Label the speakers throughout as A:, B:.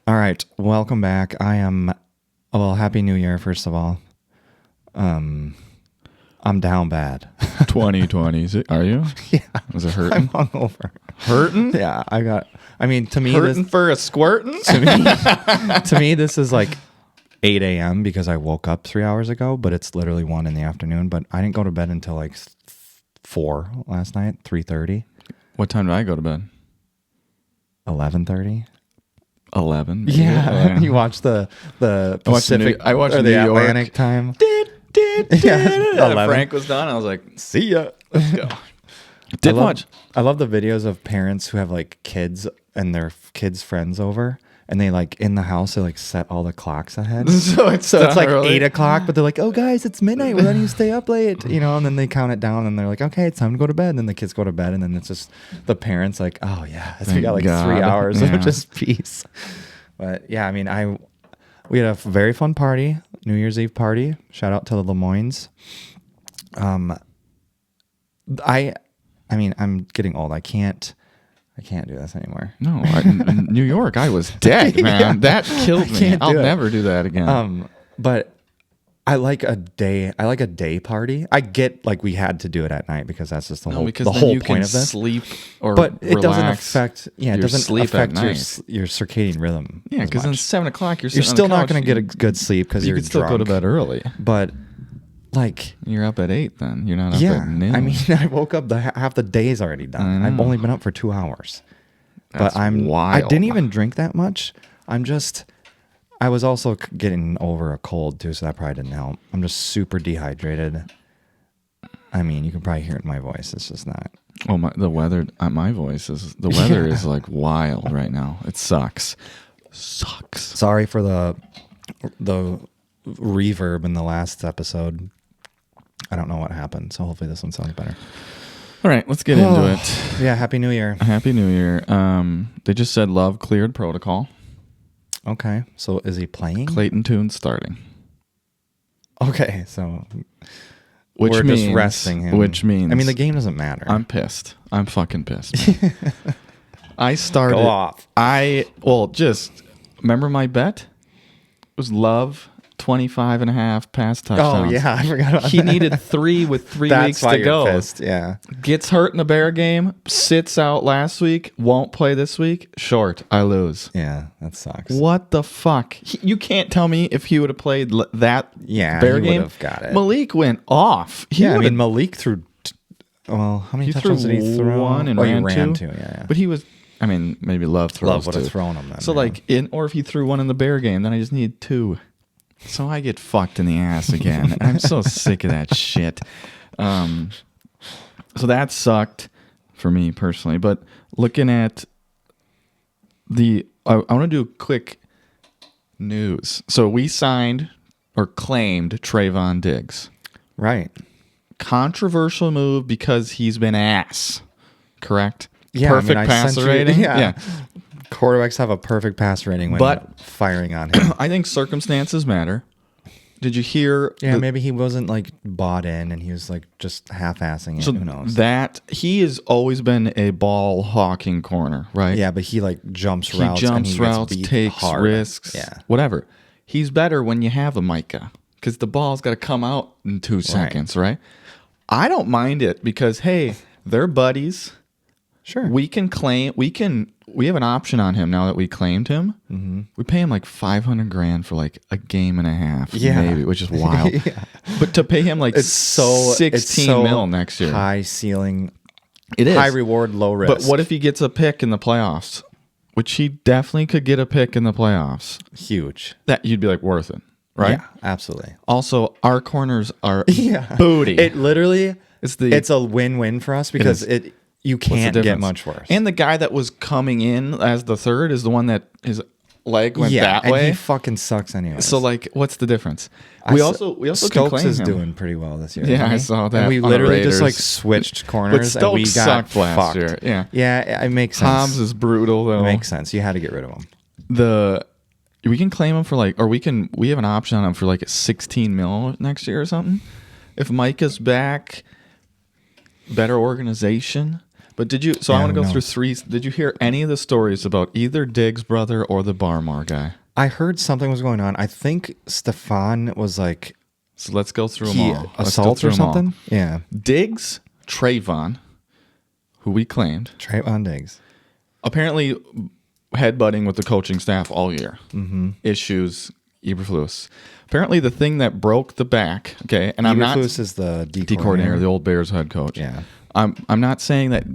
A: All right, welcome back. Happy New Year, first of all. I'm down bad.
B: 2020. Are you?
A: Yeah.
B: Was it hurting?
A: I'm hungover.
B: Hurting?
A: Yeah, to me,
B: Hurting for a squirting?
A: to me, this is like 8 a.m. because I woke up 3 hours ago, but it's literally 1 in the afternoon. But I didn't go to bed until like 4 last night, 3:30.
B: What time did I go to bed?
A: 11:30.
B: 11. maybe?
A: Yeah. You watched the Pacific
B: I watched
A: or
B: New
A: the
B: York.
A: Atlantic time.
B: Yeah.
A: 11.
B: Frank was done. I was like, see ya. Let's go.
A: I love the videos of parents who have like kids and their kids' friends over, and they like in the house they like set all the clocks ahead.
B: So it's
A: like
B: early.
A: 8 o'clock, but they're like, "Oh guys, it's midnight. Well, then you stay up late, And then they count it down, and they're like, "Okay, it's time to go to bed." And then the kids go to bed, and then it's just the parents like, "Oh yeah, we
B: Thank
A: got like
B: God.
A: 3 hours
B: Yeah.
A: of just peace." But yeah, we had a very fun party, New Year's Eve party. Shout out to the Lemoynes. I'm getting old. I can't do this anymore.
B: No, in New York, I was dead, man.
A: Yeah.
B: That killed me.
A: can't
B: I'll
A: do it.
B: never do that again.
A: But I like a day party. I get like we had to do it at night because that's just the
B: because
A: the
B: then
A: whole
B: you
A: point
B: can
A: of this.
B: sleep or
A: But it doesn't
B: relax
A: affect
B: your sleep at night.
A: your circadian rhythm.
B: Yeah,
A: as
B: because then
A: much.
B: 7 o'clock
A: You're still not going to get a good sleep because
B: You
A: you're
B: could still
A: drunk.
B: go to bed early.
A: But like,
B: You're up at 8 then. You're not up
A: yeah,
B: at noon.
A: I woke up half the day's already done.
B: I
A: I've
B: know.
A: only been up for 2 hours.
B: That's
A: I
B: wild.
A: didn't even drink that much. I was also getting over a cold too, so that probably didn't help. I'm just super dehydrated. I mean, you can probably hear it in my voice. It's just not.
B: Oh, the weather. My voice is. The weather is like wild right now. It sucks.
A: Sorry for the reverb in the last episode. I don't know what happened, so hopefully this one sounds better.
B: All right, let's get into it.
A: Yeah, Happy New Year.
B: Happy New Year. They just said Love cleared protocol.
A: Okay, so is he playing?
B: Clayton Tune starting.
A: Okay, so
B: We're
A: just resting him.
B: Which means
A: the game doesn't matter.
B: I'm pissed. I'm fucking pissed. Man. I started.
A: Go off.
B: Just remember my bet? It was Love 25.5 pass touchdowns.
A: Oh yeah, I forgot about
B: He
A: that.
B: needed 3 with 3
A: That's
B: weeks
A: why
B: to
A: you're
B: go.
A: pissed. Yeah.
B: Gets hurt in the Bear game. Sits out last week. Won't play this week. Short. I lose.
A: Yeah, that sucks.
B: What the fuck? You can't tell me if he would have played that Bear
A: he
B: game.
A: would've got it.
B: Malik went off.
A: Malik threw. How many touchdowns did he throw?
B: One and
A: he
B: ran
A: two. Yeah.
B: But he was. Maybe Love throws.
A: Love would have
B: two.
A: thrown him then.
B: So or if he threw one in the Bear game, then I just need 2. So I get fucked in the ass again. I'm so sick of that shit. So that sucked for me personally. But looking at I want to do quick news. So we signed or claimed Trayvon Diggs.
A: Right.
B: Controversial move because he's been ass. Correct?
A: Yeah,
B: Perfect passer rating.
A: Yeah. Quarterbacks have a perfect pass rating when
B: But-
A: firing on him.
B: I think circumstances matter. Did you hear?
A: Yeah, maybe he wasn't like bought in and he was like just half-assing it.
B: So
A: Who knows?
B: that he has always been a ball hawking corner, right?
A: Yeah, but he like jumps
B: He
A: routes.
B: jumps
A: and
B: routes,
A: he gets beat
B: takes
A: hard.
B: risks,
A: Yeah.
B: whatever. He's better when you have a Micah because the ball's got to come out in 2 seconds, right? I don't mind it because hey, they're buddies.
A: Sure.
B: We have an option on him now that we claimed him. Mm-hmm. We pay him like $500,000 for like a game and a half, maybe, which is wild.
A: Yeah.
B: But to pay him like
A: It's so
B: 16 mil next year,
A: high ceiling,
B: it is
A: high reward, low risk.
B: But what if he gets a pick in the playoffs? Which he definitely could get a pick in the playoffs.
A: Huge.
B: That you'd be like worth it, right?
A: Yeah, absolutely.
B: Also, our corners are
A: Yeah.
B: booty.
A: It literally
B: it's
A: a win-win for us because you can't get much worse.
B: And the guy that was coming in as the third is the one that his leg went that
A: and
B: way.
A: he fucking sucks anyway.
B: So like, what's the difference? We also can
A: Stokes
B: claim
A: is
B: him.
A: doing pretty well this year.
B: Yeah,
A: isn't he?
B: I saw that
A: And we
B: on the
A: literally just like
B: Raiders.
A: switched corners
B: But
A: and we
B: Stokes
A: got
B: sucked last
A: fucked.
B: year. Yeah,
A: Yeah, it makes sense.
B: Hobbs is brutal though.
A: It makes sense. You had to get rid of him.
B: We can claim him for like, or we have an option on him for like 16 mil next year or something. If Micah's back, better organization. But did you? So
A: Yeah,
B: I want to
A: who
B: go through
A: knows?
B: 3. Did you hear any of the stories about either Diggs' brother or the Barmore guy?
A: I heard something was going on. I think Stefan was like
B: So let's go through them
A: he
B: all. Let's go
A: assault
B: through
A: or
B: 'em all.
A: something. Yeah,
B: Diggs, Trayvon, who we claimed,
A: Trayvon Diggs.
B: apparently headbutting with the coaching staff all year. Issues, Eberflus. Apparently the thing that broke the back, okay, and I'm not...
A: Eberflus is the D
B: coordinator, the old Bears head coach.
A: Yeah.
B: I'm not saying that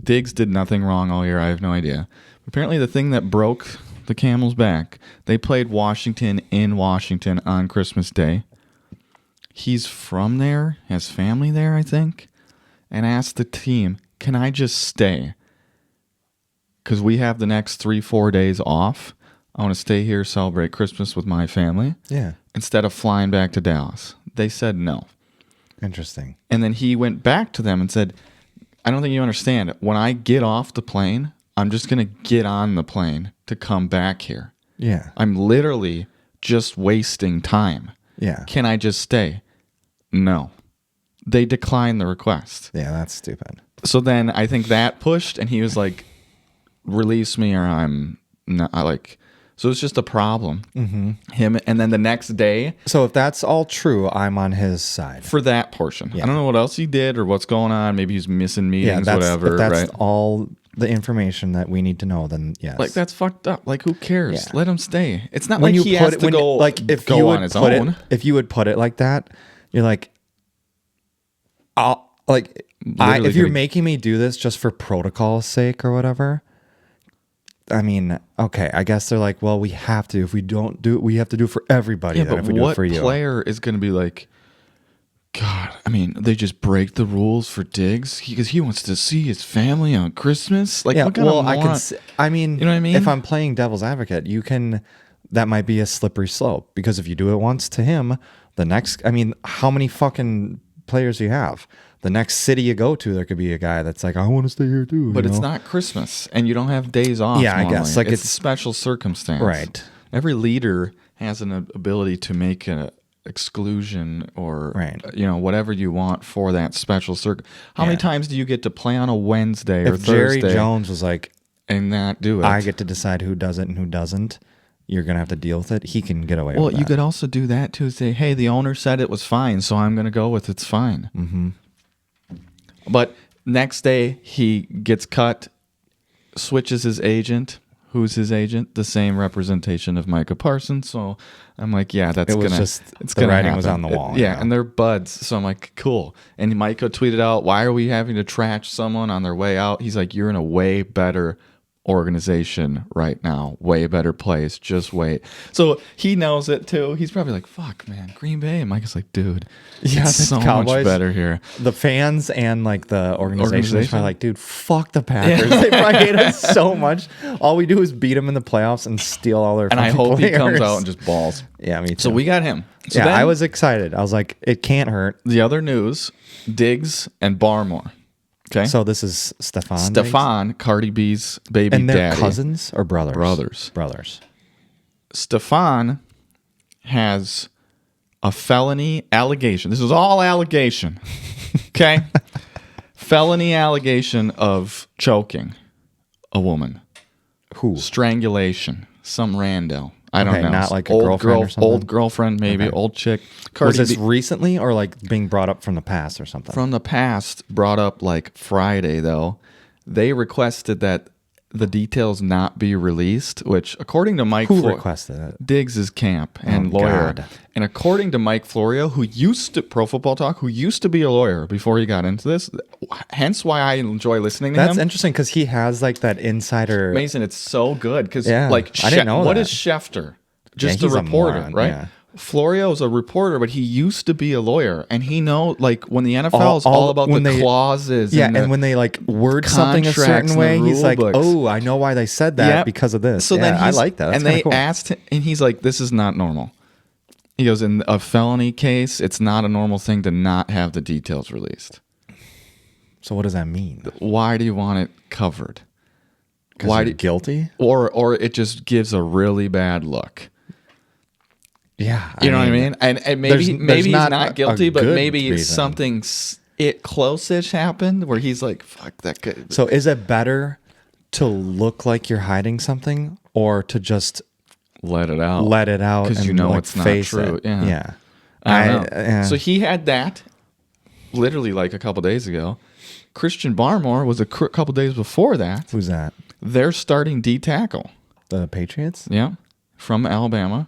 B: Diggs did nothing wrong all year. I have no idea. Apparently the thing that broke the camel's back, they played Washington in Washington on Christmas Day. He's from there, has family there, I think, and asked the team, can I just stay? Because we have the next 3-4 days off. I want to stay here, celebrate Christmas with my family.
A: Yeah.
B: Instead of flying back to Dallas. They said no.
A: Interesting.
B: And then he went back to them and said, I don't think you understand. When I get off the plane, I'm just going to get on the plane to come back here.
A: Yeah.
B: I'm literally just wasting time.
A: Yeah.
B: Can I just stay? No. They declined the request.
A: Yeah, that's stupid.
B: So then I think that pushed, and he was like, release me or I'm not. So it's just a problem. Him, and then the next day,
A: So if that's all true, I'm on his side.
B: for that portion. I don't know what else he did or what's going on. Maybe he's missing meetings,
A: that's,
B: whatever.
A: If that's
B: right?
A: all the information that we need to know, then yes.
B: Like, that's fucked up. Like, who cares?
A: Yeah.
B: Let him stay. It's not
A: when
B: like he has to go,
A: if
B: go
A: you
B: on
A: would
B: his
A: put
B: own.
A: it, if you would put it like that, you're like, if you're
B: gonna-
A: making me do this just for protocol's sake or whatever, I mean, okay, I guess they're like, well, we have to. If we don't do it, we have to do it for everybody.
B: Yeah,
A: then
B: but
A: if we do it
B: what
A: for you,
B: player is going to be like, God, I mean, they just break the rules for Diggs because he wants to see his family on Christmas? Like,
A: yeah,
B: what kind
A: well,
B: of
A: I
B: moron?
A: can. I mean,
B: You know what I mean?
A: If I'm playing devil's advocate, you can. That might be a slippery slope because if you do it once to him, the next. I mean, how many fucking players do you have? The next city you go to, there could be a guy that's like, I want to stay here too.
B: But
A: you
B: it's
A: know?
B: not Christmas, and you don't have days off.
A: Yeah, I
B: normally.
A: guess. Like,
B: it's a
A: it's-
B: special circumstance.
A: Right.
B: Every leader has an ability to make an exclusion or
A: Right.
B: whatever you want for that special How many
A: Yeah.
B: times do you get to play on a Wednesday or
A: If Jerry
B: Thursday
A: Jones was like,
B: and not do it?
A: I get to decide who does it and who doesn't, you're gonna have to deal with it. He can get away
B: Well,
A: with that.
B: you could also do that too. Say, hey, the owner said it was fine, so I'm going to go with it's fine.
A: Mm-hmm.
B: But next day he gets cut, switches his agent. Who's his agent? The same representation of Micah Parsons. So I'm like, yeah, that's
A: It was
B: gonna.
A: just
B: It's
A: the
B: gonna
A: writing was
B: happen.
A: on the wall,
B: Yeah,
A: yeah.
B: and they're buds. So I'm like, cool. And Micah tweeted out, "Why are we having to trash someone on their way out?" He's like, "You're in a way better organization right now, way better place. Just wait." So he knows it too. He's probably like, "Fuck, man, Green Bay." And Micah's like, "Dude,
A: Yeah,
B: it's
A: the
B: so much
A: Cowboys-
B: better here."
A: The fans and like the organization is
B: Organization?
A: probably like, dude, fuck the Packers. They probably hate us so much. All we do is beat them in the playoffs and steal all their.
B: And I
A: fucking
B: hope he comes
A: players.
B: out and just balls.
A: Yeah, me too.
B: So we got him. So
A: yeah,
B: then
A: I was excited. I was like, it can't hurt.
B: the other news: Diggs and Barmore. Okay,
A: So this is Stefan.
B: Stefan, Cardi B's baby
A: and they're
B: daddy.
A: cousins or brothers?
B: Brothers.
A: Brothers.
B: Stefan has a felony allegation. This is all allegation. Okay? Felony allegation of choking a woman.
A: Who?
B: Strangulation. Some rando. I don't
A: Okay,
B: know.
A: not like a
B: old
A: girlfriend or something?
B: Old girlfriend, maybe.
A: Okay.
B: Old chick.
A: Was
B: Cardi
A: this
B: B-
A: recently or like being brought up from the past or something?
B: from the past, brought up like Friday, though. They requested that the details not be released, which, according to Mike
A: Who
B: Florio,
A: requested it?
B: Diggs' camp and
A: Oh,
B: lawyer.
A: God.
B: And according to Mike Florio, who used to, Pro Football Talk, who used to be a lawyer before he got into this, hence why I enjoy listening to
A: That's
B: him.
A: interesting because he has like that insider.
B: Mason, it's so good because,
A: Yeah,
B: like,
A: I didn't know
B: what
A: that.
B: is Schefter? Just
A: Yeah,
B: a
A: he's a
B: reporter,
A: moron,
B: right?
A: yeah.
B: Florio's a reporter, but he used to be a lawyer, and he know like when the NFL is all about the
A: when they-
B: clauses.
A: Yeah,
B: and,
A: and when they like word something a
B: contracts
A: certain
B: and
A: way,
B: the
A: he's
B: rule
A: like,
B: books.
A: "Oh, I know why they said that
B: Yep.
A: because of this."
B: So then
A: I like that. That's
B: and they
A: kinda cool.
B: asked him, and he's like, "This is not normal." He goes, "In a felony case, it's not a normal thing to not have the details released.
A: So what does that mean?
B: Why do you want it covered?
A: Why
B: do-
A: guilty?
B: Or it just gives a really bad look."
A: Yeah,
B: You know what I mean? And maybe
A: there's
B: he's
A: not
B: not
A: a
B: guilty, but
A: good
B: maybe
A: reason.
B: something it close-ish happened where he's like, fuck that guy.
A: So is it better to look like you're hiding something or to just
B: let it out?
A: let it out
B: because
A: and
B: you know
A: like,
B: it's not
A: face
B: true.
A: it?
B: Yeah.
A: Yeah.
B: I don't know.
A: yeah.
B: So he had that literally like a couple days ago. Christian Barmore was a couple days before that.
A: Who's that?
B: They're starting D tackle.
A: The Patriots?
B: Yeah, from Alabama.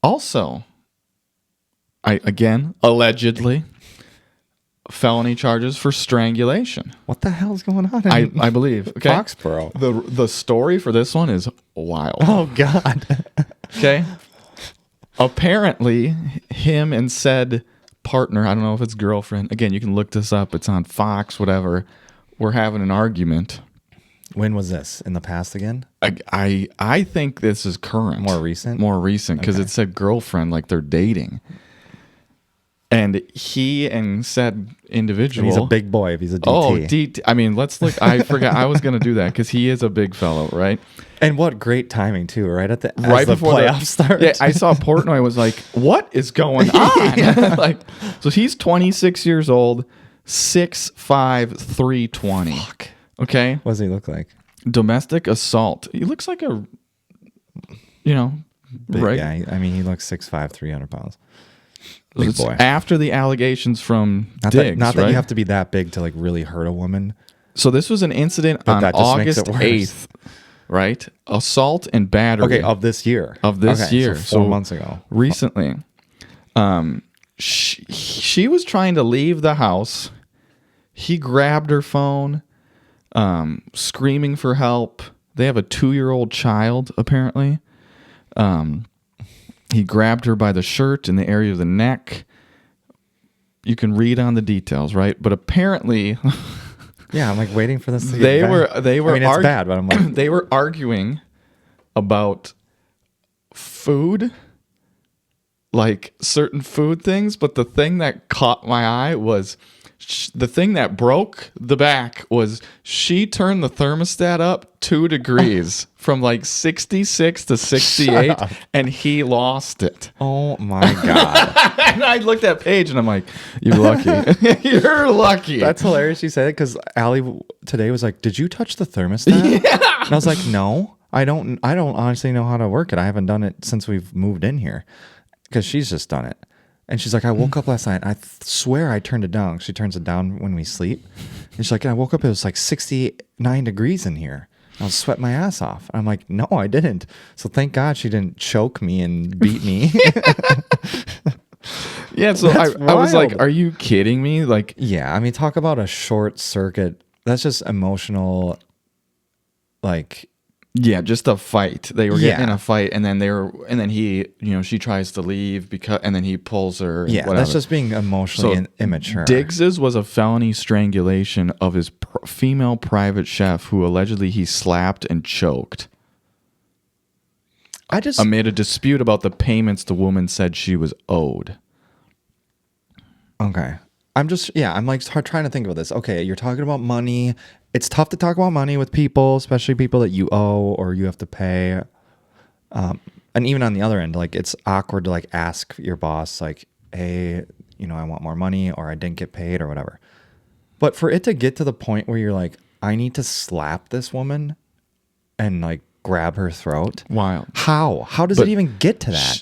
B: Also, allegedly, felony charges for strangulation.
A: What the hell's going on?
B: I believe. Okay.
A: Foxborough.
B: The story for this one is wild.
A: Oh God.
B: Okay. Apparently, him and said partner, I don't know if it's girlfriend. Again, you can look this up. It's on Fox, whatever. We're having an argument.
A: When was this? In the past again?
B: I think this is current.
A: More recent?
B: More recent, because
A: Okay.
B: it said girlfriend, like they're dating. And he and said individual.
A: He's a big boy if he's a DT.
B: Oh, DT. I mean, let's look. I forgot. I was going to do that because he is a big fellow, right?
A: And what great timing too, right at the
B: Right
A: as the
B: before
A: playoffs start.
B: Yeah, I saw Portnoy was like, "What is going on?" Like, so he's 26 years old, 6'5", 320.
A: Fuck.
B: Okay,
A: What does he look like?
B: domestic assault. He looks like a,
A: Big
B: right.
A: guy. I mean, he looks 6'5", 300 pounds. Big
B: It's
A: boy.
B: after the allegations from
A: Not
B: Diggs,
A: that
B: right?
A: you have to be that big to like really hurt a woman.
B: So this was an incident on
A: that just makes
B: August
A: it worse.
B: 8th, right? Assault and battery.
A: Okay, of this year.
B: Of this
A: Okay,
B: year.
A: so 4 months ago.
B: Recently. She was trying to leave the house. He grabbed her phone, screaming for help. They have a 2-year-old child, apparently. He grabbed her by the shirt in the area of the neck. You can read on the details, right? But apparently...
A: Yeah, I'm like waiting for this to get
B: They
A: bad.
B: were
A: I mean, it's bad, but I'm like,
B: they were arguing about food, like certain food things, but the thing that caught my eye was the thing that broke the back was she turned the thermostat up 2 degrees from like 66 to 68 and he lost it.
A: oh my God.
B: And I looked at Paige and I'm like, you're lucky. You're lucky.
A: That's hilarious you said it because Allie today was like, did you touch the thermostat? Yeah. And I was like, no, I don't honestly know how to work it. I haven't done it since we've moved in here because she's just done it. And she's like, I woke up last night. I swear I turned it down. She turns it down when we sleep. And she's like, I woke up. It was like 69 degrees in here. I was sweating my ass off. I'm like, no, I didn't. So thank God she didn't choke me and beat me.
B: Yeah, so I was like,
A: wild.
B: are you kidding me? Like,
A: Yeah, I mean, talk about a short circuit. That's just emotional. Like,
B: yeah, just a fight. They were getting
A: Yeah.
B: in a fight, and then he, she tries to leave and then he pulls her. And
A: yeah,
B: whatever.
A: that's just being emotionally
B: So,
A: immature.
B: Diggs's was a felony strangulation of his female private chef who allegedly he slapped and choked
A: I just
B: amid a dispute about the payments the woman said she was owed.
A: okay. I'm like trying to think about this. Okay, you're talking about money. It's tough to talk about money with people, especially people that you owe or you have to pay. And even on the other end, like it's awkward to like ask your boss, like, hey, I want more money or I didn't get paid or whatever. But for it to get to the point where you're like, I need to slap this woman and like grab her throat.
B: Wild.
A: How does
B: But
A: it even get to that?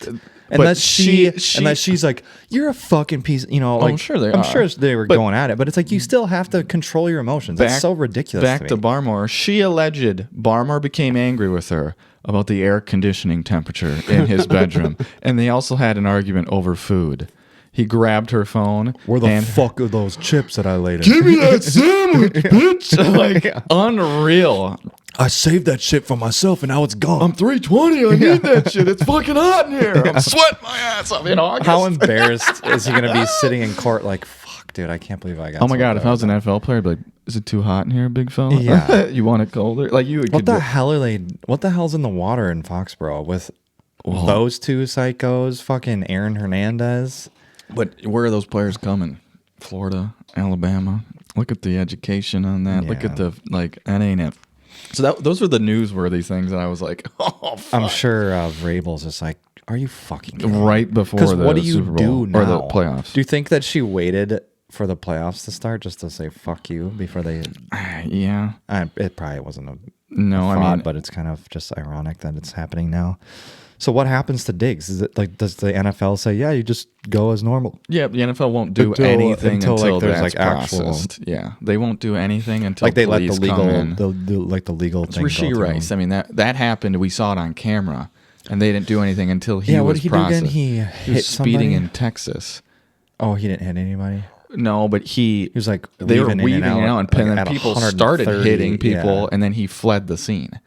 B: but
A: Unless
B: she-
A: unless she's like, you're a fucking piece, like,
B: I'm sure they
A: I'm
B: are.
A: sure they were
B: But-
A: going at it, but it's like you still have to control your emotions. That's so ridiculous.
B: Back to
A: me.
B: Barmore. She alleged Barmore became angry with her about the air conditioning temperature in his bedroom, and they also had an argument over food. He grabbed her phone.
A: Where the
B: and
A: fuck are those chips that I laid in?
B: give me that sandwich, bitch! Like unreal.
A: I saved that shit for myself, and now it's gone.
B: I'm 320. I need that shit. It's fucking hot in here. I'm sweating my ass off in August.
A: How embarrassed is he gonna be sitting in court? Like, fuck, dude, I can't believe I got.
B: Oh my god!
A: swept
B: If I was an
A: over
B: NFL player, I'd be like, "Is it too hot in here, big fella?
A: Yeah.
B: You want it colder? Like you
A: that.
B: could
A: What the
B: do-
A: hell are they? What the hell's in the water in Foxborough with those two psychos? Fucking Aaron Hernandez.
B: But where are those players coming? Florida, Alabama. Look at the education on that. Look at
A: Yeah.
B: that ain't it. So those were the newsworthy things that I was like, oh, fuck.
A: I'm sure Vrabel's just like, are you fucking kidding me?
B: Right before
A: Because
B: the
A: what do you
B: Super Bowl
A: do now?
B: or the playoffs.
A: Do you think that she waited for the playoffs to start, just to say fuck you before they.
B: Yeah.
A: It probably wasn't a
B: No,
A: thought, but it's kind of just ironic that it's happening now. So what happens to Diggs? Is it like, does the NFL say, yeah, you just go as normal?
B: Yeah, the NFL won't do anything until
A: like there's
B: that's
A: like actual.
B: processed. Yeah, they won't do anything until
A: Like they let the
B: police
A: legal,
B: come in.
A: the legal
B: It's
A: thing.
B: Rasheed Rice. I mean that happened. We saw it on camera, and they didn't do anything until he
A: what
B: was
A: did he
B: processed.
A: do again? He
B: was
A: hit
B: speeding
A: somebody?
B: in Texas.
A: Oh, he didn't hit anybody.
B: No, but
A: He was like
B: they were
A: weaving
B: weaving
A: in and out,
B: and
A: like,
B: then
A: at
B: people
A: 130,
B: started hitting people,
A: yeah.
B: and then he fled the scene.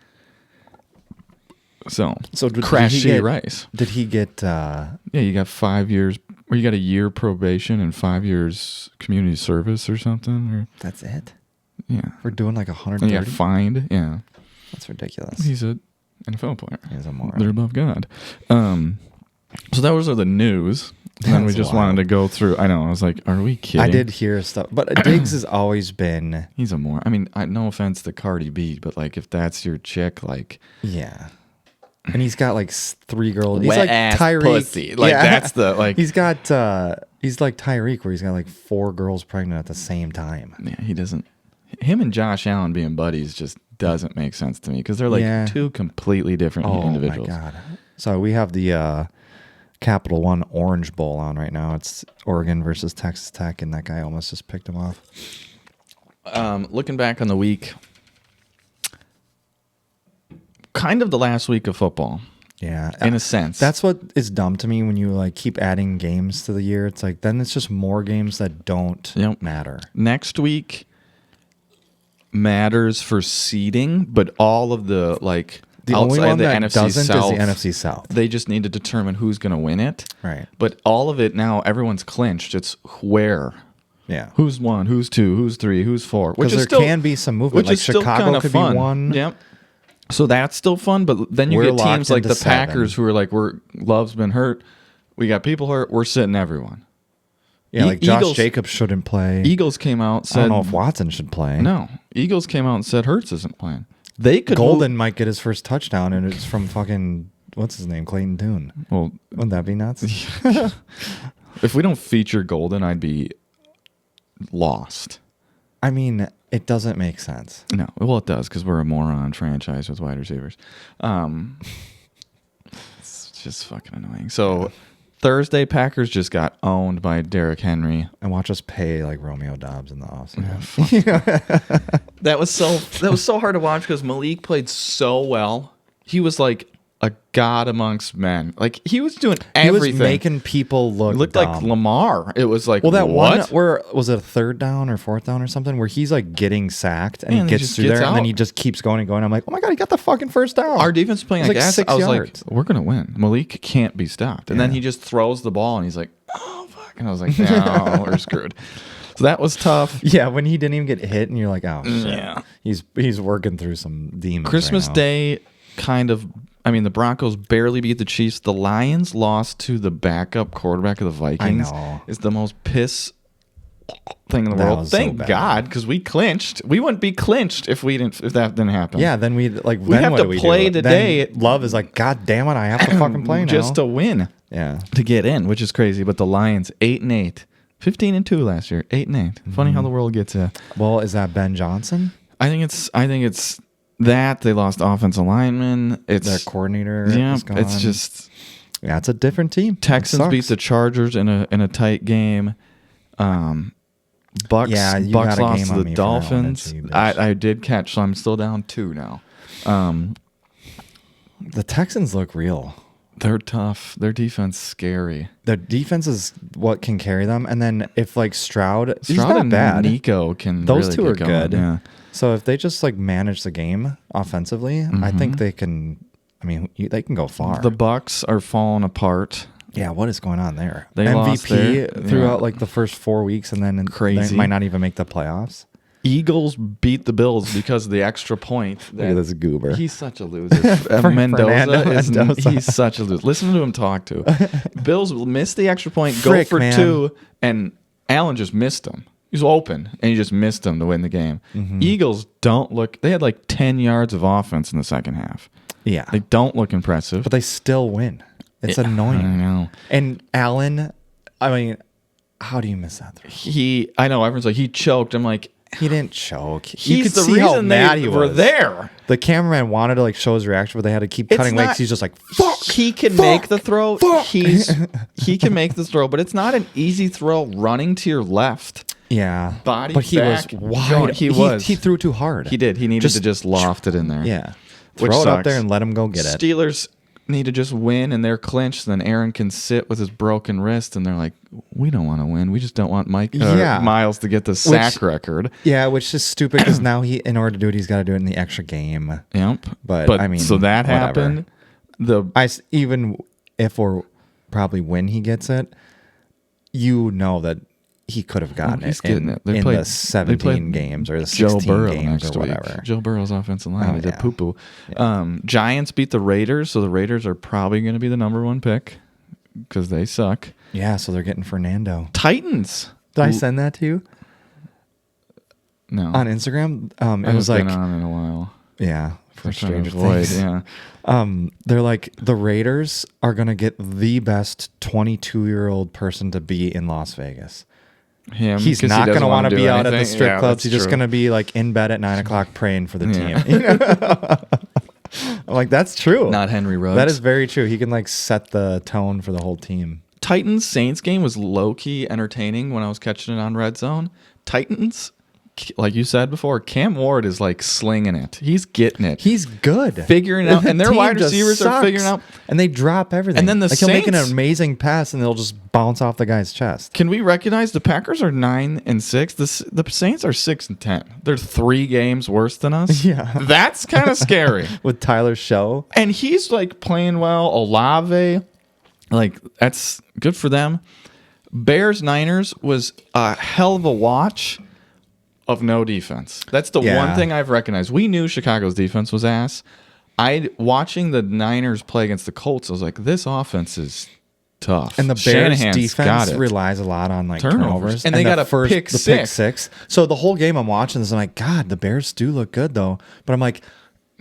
B: So
A: did
B: crash
A: he
B: Rasheed
A: get-
B: Rice.
A: Did he get?
B: Yeah, you got 5 years, or you got a year probation and 5 years community service or something. Or
A: That's it.
B: yeah,
A: We're doing like
B: and
A: 130.
B: you got fined. Yeah,
A: That's ridiculous.
B: he's a NFL player.
A: He's a moron.
B: They're above God. So that was the news. And then we
A: That's
B: just
A: wild.
B: wanted to go through. I know. I was like, "Are we kidding?"
A: I did hear stuff, but Diggs has always been.
B: He's a moron. I mean, no offense to Cardi B, but like, if that's your chick, like,
A: Yeah. And he's got like 3 girls. He's
B: Wet
A: like
B: ass
A: Tyreek.
B: pussy. Like, that's the, like-
A: He's got. He's like Tyreek, where he's got like 4 girls pregnant at the same time.
B: yeah, he doesn't. Him and Josh Allen being buddies just doesn't make sense to me because they're like
A: Yeah.
B: two completely different
A: Oh
B: individuals.
A: my god! So we have the Capital One Orange Bowl on right now. It's Oregon versus Texas Tech, and that guy almost just picked him off.
B: Looking back on the week, kind of the last week of football,
A: Yeah,
B: in a sense.
A: that's what is dumb to me when you like keep adding games to the year. It's like then it's just more games that don't
B: Yep.
A: matter.
B: Next week matters for seeding, but all of the like
A: The only
B: outside
A: one
B: the
A: that
B: NFC
A: doesn't
B: South,
A: is the NFC South.
B: they just need to determine who's going to win it.
A: Right.
B: But all of it now, everyone's clinched. It's where.
A: Yeah.
B: Who's 1, who's 2, who's 3, who's 4. Which
A: Because
B: is
A: there
B: still,
A: can be some movement.
B: which
A: Like
B: is still
A: Chicago
B: kinda
A: could
B: fun.
A: be 1.
B: Yep. So that's still fun, but then you
A: We're
B: get teams
A: locked
B: like the
A: into 7.
B: Packers who are like, Love's been hurt. We got people hurt. We're sitting everyone.
A: Yeah, like Josh
B: Eagles-
A: Jacobs shouldn't play.
B: Eagles came out
A: I
B: said
A: don't know if Watson should play.
B: no. Eagles came out and said Hurts isn't playing. They could
A: Golden might get his first touchdown, and it's from fucking what's his name, Clayton Tune.
B: Well,
A: Wouldn't that be nuts?
B: if we don't feature Golden, I'd be lost.
A: I mean, it doesn't make sense.
B: No, well, it does because we're a moron franchise with wide receivers. It's just fucking annoying. So Thursday, Packers just got owned by Derrick Henry.
A: And watch us pay like Romeo Dobbs in the offseason.
B: That was so hard to watch because Malik played so well. He was like a god amongst men. Like he was doing
A: He was
B: everything.
A: making people look
B: He looked
A: dumb.
B: like Lamar. It was like,
A: Well, that
B: what?
A: one where was it a 3rd down or 4th down or something where he's like getting sacked and
B: Yeah,
A: he
B: and he
A: gets
B: just
A: through
B: gets
A: there and then
B: out.
A: he just keeps going and going. I'm like, oh my god, he got the fucking first down.
B: Our defense is playing
A: It's
B: like
A: like
B: ass.
A: 6
B: I was
A: yards.
B: like, we're gonna win. Malik can't be stopped. And then
A: Yeah.
B: he just throws the ball and he's like, oh fuck. And I was like, no, we're screwed. So that was tough.
A: Yeah, when he didn't even get hit and you're like, oh shit.
B: Yeah.
A: He's working through some demons.
B: Christmas
A: right now.
B: Day, kind of. I mean, the Broncos barely beat the Chiefs. The Lions lost to the backup quarterback of the Vikings.
A: know.
B: Is the most piss thing in the
A: That
B: world.
A: was so
B: Thank
A: bad.
B: God, because we clinched. We wouldn't be clinched if that didn't happen.
A: Yeah, then we like
B: We
A: then
B: have
A: what
B: to
A: do we
B: play
A: do?
B: today.
A: Then Love is like, God damn it, I have to fucking play now.
B: just to win.
A: Yeah.
B: To get in, which is crazy. But the Lions 8-8, 15-2 last year, 8-8. Funny how the world gets a.
A: Well, is that Ben Johnson?
B: I think it's that they lost offensive linemen. It's
A: Their coordinator.
B: yeah.
A: is gone.
B: It's just
A: yeah, it's a different team.
B: Texans
A: It
B: beat
A: sucks.
B: the Chargers in a tight game. Bucks
A: Yeah, you
B: Bucks
A: got a
B: lost
A: game
B: to
A: on
B: the
A: me for that one,
B: Dolphins.
A: didn't you, bitch?
B: I did catch, so I'm still down 2 now.
A: The Texans look real.
B: They're tough. Their defense scary.
A: Their defense is what can carry them, and then if like Stroud he's
B: Stroud
A: not
B: and
A: bad.
B: Nico can.
A: Those
B: really
A: two are
B: get going,
A: good.
B: Yeah.
A: So if they just like manage the game offensively, I think they can. I mean, they can go far.
B: The Bucks are falling apart.
A: Yeah, what is going on there?
B: They lost
A: MVP
B: their-
A: throughout
B: yeah.
A: like the first 4 weeks, and then
B: Crazy.
A: they might not even make the playoffs.
B: Eagles beat the Bills because of the extra point.
A: Look at this goober.
B: He's such a loser. Mendoza. He's such a loser. Listen to him talk to. Bills missed the extra point,
A: Frick,
B: go for
A: man.
B: 2, and Allen just missed him. He was open, and he just missed him to win the game. Eagles don't look. They had like 10 yards of offense in the second half.
A: Yeah,
B: They don't look impressive.
A: but they still win. It's
B: I
A: annoying.
B: know.
A: And Allen, I mean, How do you miss that throw?
B: I know everyone's like, he choked. I'm like,
A: He didn't choke.
B: he's
A: You could
B: the
A: see how
B: reason
A: mad
B: they
A: he
B: were
A: was.
B: there.
A: The cameraman wanted to like show his reaction, but they had to keep cutting away because he's just like, fuck.
B: He can
A: fuck,
B: make the throw.
A: fuck.
B: He can make the throw, but it's not an easy throw running to your left.
A: Yeah.
B: Body
A: but he
B: back,
A: was wide.
B: going-
A: He threw too hard.
B: He did. He needed to just loft it in there.
A: Yeah.
B: Which
A: Throw it up
B: sucks.
A: there and let him go get it.
B: Steelers need to just win, and they're clinched. Then Aaron can sit with his broken wrist, and they're like, we don't want to win. We just don't want Miles to get the sack record.
A: Yeah, which is stupid because now in order to do it, he's got to do it in the extra game.
B: Yep.
A: But I mean,
B: so that
A: whatever.
B: happened.
A: Even if or probably when he gets it, you know that he could have gotten
B: He's
A: it
B: getting
A: in,
B: it. They
A: in
B: played-
A: the 17 games or the
B: Joe
A: 16
B: Burrow
A: games
B: next
A: or
B: week.
A: whatever.
B: Joe Burrow's offensive line.
A: Oh,
B: They did
A: yeah.
B: poo-poo. Giants beat the Raiders, so the Raiders are probably going to be the number one pick because they suck.
A: Yeah, so they're getting Fernando.
B: Titans.
A: Did I send that to you
B: No.
A: on Instagram?
B: I
A: It was
B: haven't
A: like,
B: been on in a while.
A: yeah, for
B: I'm trying to
A: Stranger
B: avoid,
A: Things.
B: Yeah.
A: They're like, the Raiders are going to get the best 22-year-old person to be in Las Vegas.
B: Him.
A: He's
B: 'cause
A: not
B: he
A: going to
B: doesn't
A: want to
B: do
A: be out at the
B: anything.
A: strip
B: Yeah,
A: clubs.
B: that's
A: He's just
B: true.
A: going to be like in bed at 9 o'clock praying for the
B: Yeah.
A: team. I'm like, that's true.
B: Not Henry Ruggs.
A: That is very true. He can like set the tone for the whole team.
B: Titans Saints game was low key entertaining when I was catching it on Red Zone. Titans, like you said before, Cam Ward is like slinging it. He's getting it.
A: He's good.
B: Figuring out, and their
A: team
B: wide
A: just
B: receivers are
A: sucks.
B: figuring out.
A: And they drop everything.
B: And then the
A: like he'll make an
B: Saints-
A: amazing pass and they'll just bounce off the guy's chest.
B: Can we recognize the Packers are 9-6? The Saints are 6-10. They're 3 games worse than us.
A: Yeah.
B: That's kind of scary.
A: With Tyler Show.
B: And he's like playing well. Olave, like that's good for them. Bears Niners was a hell of a watch of no defense. That's the
A: Yeah.
B: one thing I've recognized. We knew Chicago's defense was ass. Watching the Niners play against the Colts, I was like, this offense is tough.
A: And the Bears
B: Shanahan's
A: defense
B: got it.
A: relies a lot on like
B: Turnovers.
A: turnovers.
B: And they got
A: the
B: a pick six.
A: So the whole game I'm watching this, I'm like, God, the Bears do look good though. But I'm like,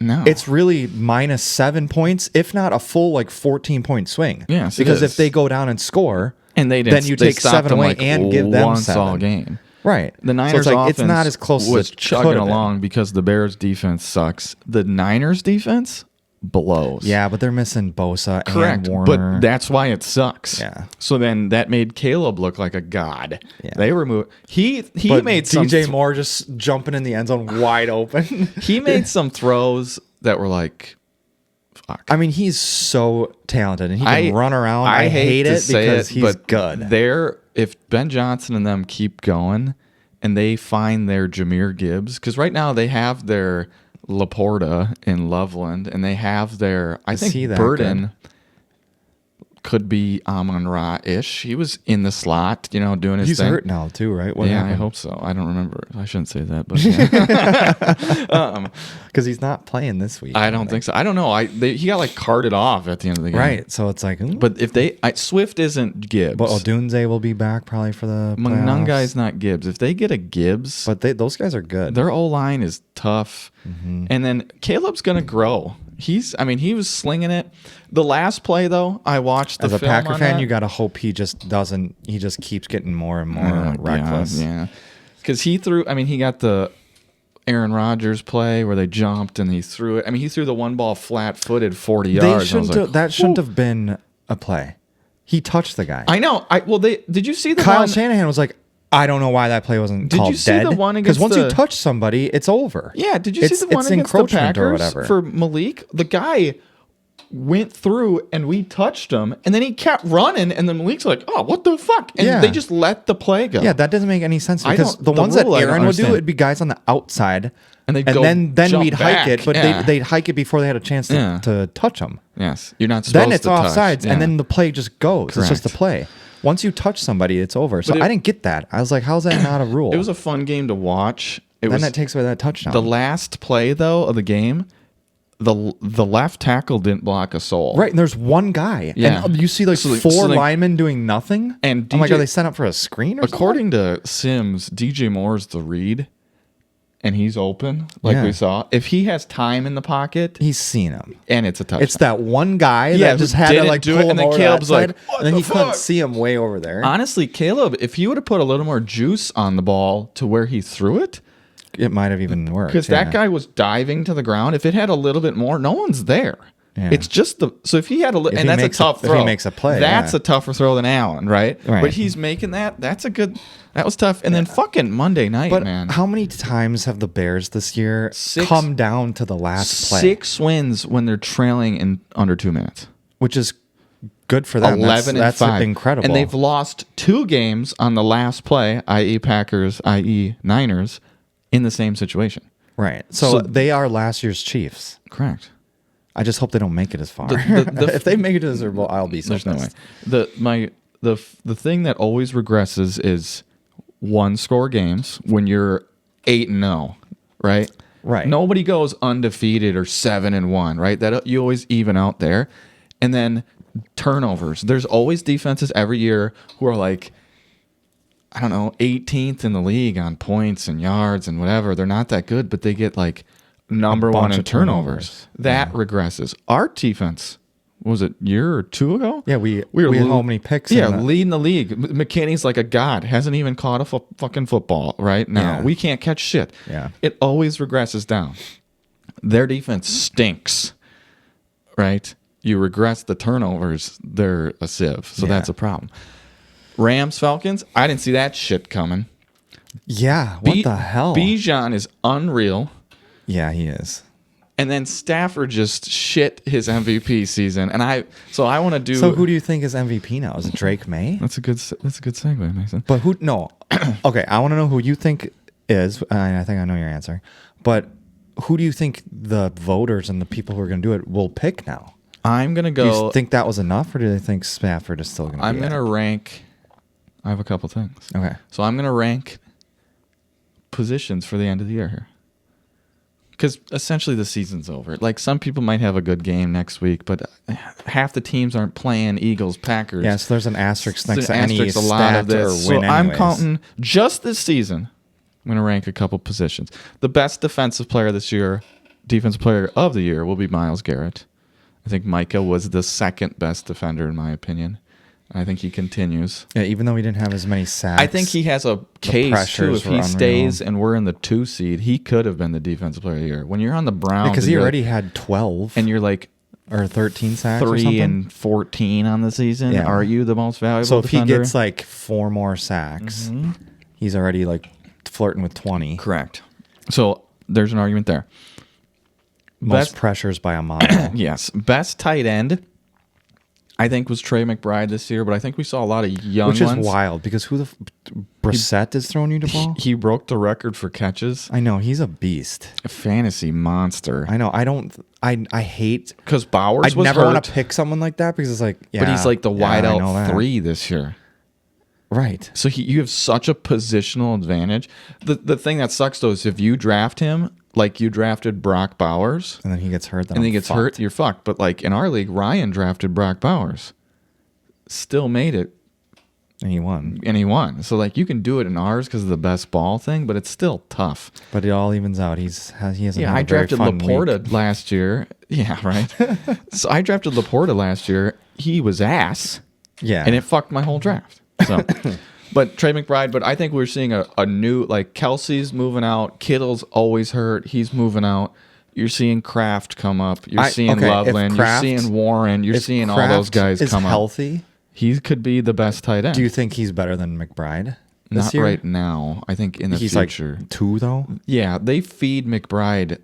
B: No.
A: it's really -7 points, if not a full like 14-point swing.
B: Yes, it
A: because
B: is.
A: if they go down and score,
B: and they
A: then you take
B: stopped
A: 7
B: them,
A: away
B: like,
A: and give them
B: once
A: 7
B: all game.
A: Right.
B: The Niners
A: so it's like,
B: offense
A: it's not as close
B: was
A: as it
B: chugging
A: could have been.
B: along because the Bears defense sucks. The Niners defense blows.
A: Yeah, but they're missing Bosa
B: Correct,
A: and Warner.
B: but that's why it sucks.
A: Yeah.
B: So then that made Caleb look like a god.
A: Yeah.
B: They removed he
A: But
B: made some
A: DJ Moore just jumping in the end zone wide open.
B: he made some throws that were like, fuck.
A: I mean, he's so talented and he can run around. I hate
B: to
A: it
B: say
A: because
B: it,
A: he's
B: but
A: good.
B: If Ben Johnson and them keep going and they find their Jahmyr Gibbs, because right now they have their Laporta in Loveland and they have their, I
A: he
B: think
A: that
B: Burden could be Amon Ra-ish. He was in the slot, doing his
A: He's
B: thing.
A: hurt now too, right? What
B: Yeah, I
A: happened?
B: hope so. I don't remember. I shouldn't say that, but yeah.
A: Because he's not playing this week.
B: I don't think so. I don't know. He got like carted off at the end of the game.
A: Right. So it's like, ooh.
B: But if Swift isn't Gibbs.
A: But Odunze will be back probably for the playoffs.
B: Mungai's not Gibbs. If they get a Gibbs,
A: But those guys are good.
B: their O line is tough.
A: Mm-hmm.
B: And then Caleb's gonna grow. He was slinging it. The last play though, I watched the
A: As a
B: film
A: Packer
B: on
A: fan,
B: that.
A: you got to hope he just keeps getting more and more
B: Oh,
A: reckless.
B: God, yeah. Because he got the Aaron Rodgers play where they jumped and he threw it. He threw the one ball flat-footed 40 yards.
A: That shouldn't have been a play. He touched the guy.
B: I know. Did you see the
A: Kyle
B: one?
A: Shanahan was like, I don't know why that play wasn't
B: Did
A: called
B: you see
A: dead.
B: the one
A: Because
B: against
A: once you
B: the-
A: touch somebody, it's over.
B: Yeah, did you see the one
A: it's
B: against the
A: encroachment or
B: Packers
A: whatever.
B: for Malik? The guy went through and we touched him, and then he kept running, and then Malik's like, "Oh, what the fuck?" And
A: Yeah.
B: they just let the play go.
A: Yeah, that doesn't make any sense
B: I
A: because
B: don't-
A: the
B: the
A: ones that
B: rule I don't
A: Aaron would do,
B: understand.
A: it'd be guys on the outside,
B: And they'd go
A: then
B: jump
A: we'd hike
B: back,
A: it, but
B: yeah.
A: they'd hike it before they had a chance to touch them.
B: Yes, you're not supposed
A: Then it's
B: to touch.
A: offsides,
B: Yeah.
A: and then the play just goes. It's just a
B: Correct.
A: play. Once you touch somebody, it's over. So
B: But
A: I didn't get that. I was like, how's that not a rule?
B: It was a fun game to watch.
A: then that takes away that touchdown.
B: The last play though of the game. The left tackle didn't block a soul.
A: Right, and there's one guy.
B: Yeah.
A: And you see like
B: So,
A: four
B: like-
A: linemen doing nothing.
B: And
A: I'm like,
B: DJ
A: are they set up for a screen or
B: According to Sims, DJ Moore's the read, and he's open, like
A: Yeah.
B: we saw, if he has time in the pocket
A: He's seen him.
B: and it's a touchdown.
A: It's that one guy
B: Yeah,
A: that just
B: who
A: had to
B: didn't
A: like
B: do
A: pull
B: it,
A: him
B: and then
A: over
B: Caleb's
A: that
B: like,
A: side,
B: "What
A: and then
B: the
A: he couldn't
B: fuck?"
A: see him way over there.
B: Honestly, Caleb, if he would have put a little more juice on the ball to where he threw it,
A: It might have even worked.
B: because that guy was diving to the ground. If it had a little bit more, no one's there.
A: Yeah.
B: It's just so if he had
A: If
B: and
A: he
B: that's a
A: makes
B: tough
A: if
B: throw.
A: he makes a play,
B: that's
A: yeah.
B: a tougher throw than Allen, right?
A: Right.
B: But he's making that. That's a good. That was tough. And then fucking Monday night,
A: But
B: man.
A: how many times have the Bears this year
B: 6
A: come down to the last play?
B: 6 wins when they're trailing in under 2 minutes.
A: Which is good for them.
B: 11
A: that's
B: and 5.
A: incredible.
B: And they've lost 2 games on the last play, i.e. Packers, i.e. Niners, in the same situation.
A: right. So they are last year's Chiefs.
B: Correct.
A: I just hope they don't make it as far.
B: The
A: if they make it to the Super Bowl, I'll be so
B: There's no way.
A: pissed.
B: The thing that always regresses is 1-score games when you're 8-0, right?
A: Right.
B: Nobody goes undefeated or 7-1, right? That you always even out there. And then turnovers. There's always defenses every year who are like, I don't know, 18th in the league on points and yards and whatever. They're not that good, but they get like number one
A: bunch
B: in
A: of
B: turnovers.
A: turnovers.
B: That regresses. Our defense, what was it, a year or 2 ago?
A: Yeah, we
B: were
A: had
B: lo-
A: how many picks?
B: Yeah,
A: in the-
B: leading the league. McKinney's like a god. Hasn't even caught a fucking football right now.
A: Yeah.
B: We can't catch shit.
A: Yeah.
B: It always regresses down. Their defense stinks, right? You regress the turnovers, they're a sieve. So
A: Yeah.
B: that's a problem. Rams, Falcons, I didn't see that shit coming.
A: Yeah. What the hell?
B: Bijan is unreal.
A: Yeah, he is.
B: And then Stafford just shit his MVP season. And I want to do.
A: So who do you think is MVP now? Is it Drake May?
B: That's a good segue, Mason.
A: But who? No. Okay, I want to know who you think is. I think I know your answer. But who do you think the voters and the people who are going to do it will pick now?
B: I'm gonna
A: Do you
B: go.
A: think that was enough, or do they think Spafford is still going to?
B: I'm gonna rank. I have a couple things.
A: Okay.
B: So I'm gonna rank positions for the end of the year here. Because essentially the season's over. Like some people might have a good game next week, but half the teams aren't playing. Eagles, Packers.
A: Yeah, so there's an asterisk next to
B: There's an
A: any
B: asterisk, a lot of
A: stat or
B: this.
A: win
B: So I'm
A: anyways.
B: counting just this season. I'm going to rank a couple positions. The best defensive player this year, defensive player of the year, will be Myles Garrett. I think Micah was the second best defender in my opinion. I think he continues.
A: Yeah, even though he didn't have as many sacks.
B: I think he has a case too.
A: pressures
B: If
A: were
B: he
A: unreal.
B: stays and we're in the 2 seed, he could have been the defensive player of the year. When you're on the Browns,
A: because
B: and
A: he
B: you're
A: already
B: like,
A: had 12
B: and you're like
A: or 13 sacks or
B: 3
A: something.
B: and 14 on the season.
A: Yeah.
B: Are you the most valuable?
A: So if
B: defender?
A: he gets like 4 more sacks, he's already like flirting with 20.
B: Correct. So there's an argument there.
A: Most
B: Best-
A: pressures by a mile.
B: Yes, best tight end. I think was Trey McBride this year, but I think we saw a lot of young
A: Which is
B: ones.
A: wild because Brissett is throwing you the ball?
B: He broke the record for catches.
A: I know, he's a beast.
B: A fantasy monster.
A: I know. I hate.
B: Because Bowers
A: I'd
B: was
A: never want
B: hurt,
A: to pick someone like that because it's like, yeah.
B: but he's like the
A: yeah, I know
B: wideout
A: that.
B: 3 this year.
A: Right.
B: So you have such a positional advantage. The thing that sucks though is if you draft him like you drafted Brock Bowers
A: And then he gets hurt. Then
B: and then
A: I'm
B: he gets
A: fucked.
B: hurt, you're fucked. But like in our league, Ryan drafted Brock Bowers, still made it,
A: And he won.
B: and he won. So like you can do it in ours because of the best ball thing, but it's still tough.
A: But it all evens out. He hasn't.
B: Yeah,
A: had
B: I
A: a very
B: drafted
A: fun
B: Laporta
A: week.
B: last year. Yeah, right. So I drafted Laporta last year. He was ass.
A: Yeah.
B: And it fucked my whole draft. So, but Trey McBride. But I think we're seeing a new, like Kelsey's moving out. Kittle's always hurt. He's moving out. You're seeing Kraft come up. You're seeing
A: okay, if
B: Loveland.
A: Kraft-
B: You're seeing Warren. You're
A: If
B: seeing all those
A: Kraft
B: guys
A: is
B: come up.
A: healthy,
B: He could be the best tight end.
A: do you think he's better than McBride this
B: Not
A: year?
B: right now. I think in the
A: He's
B: future.
A: like 2 though.
B: Yeah, they feed McBride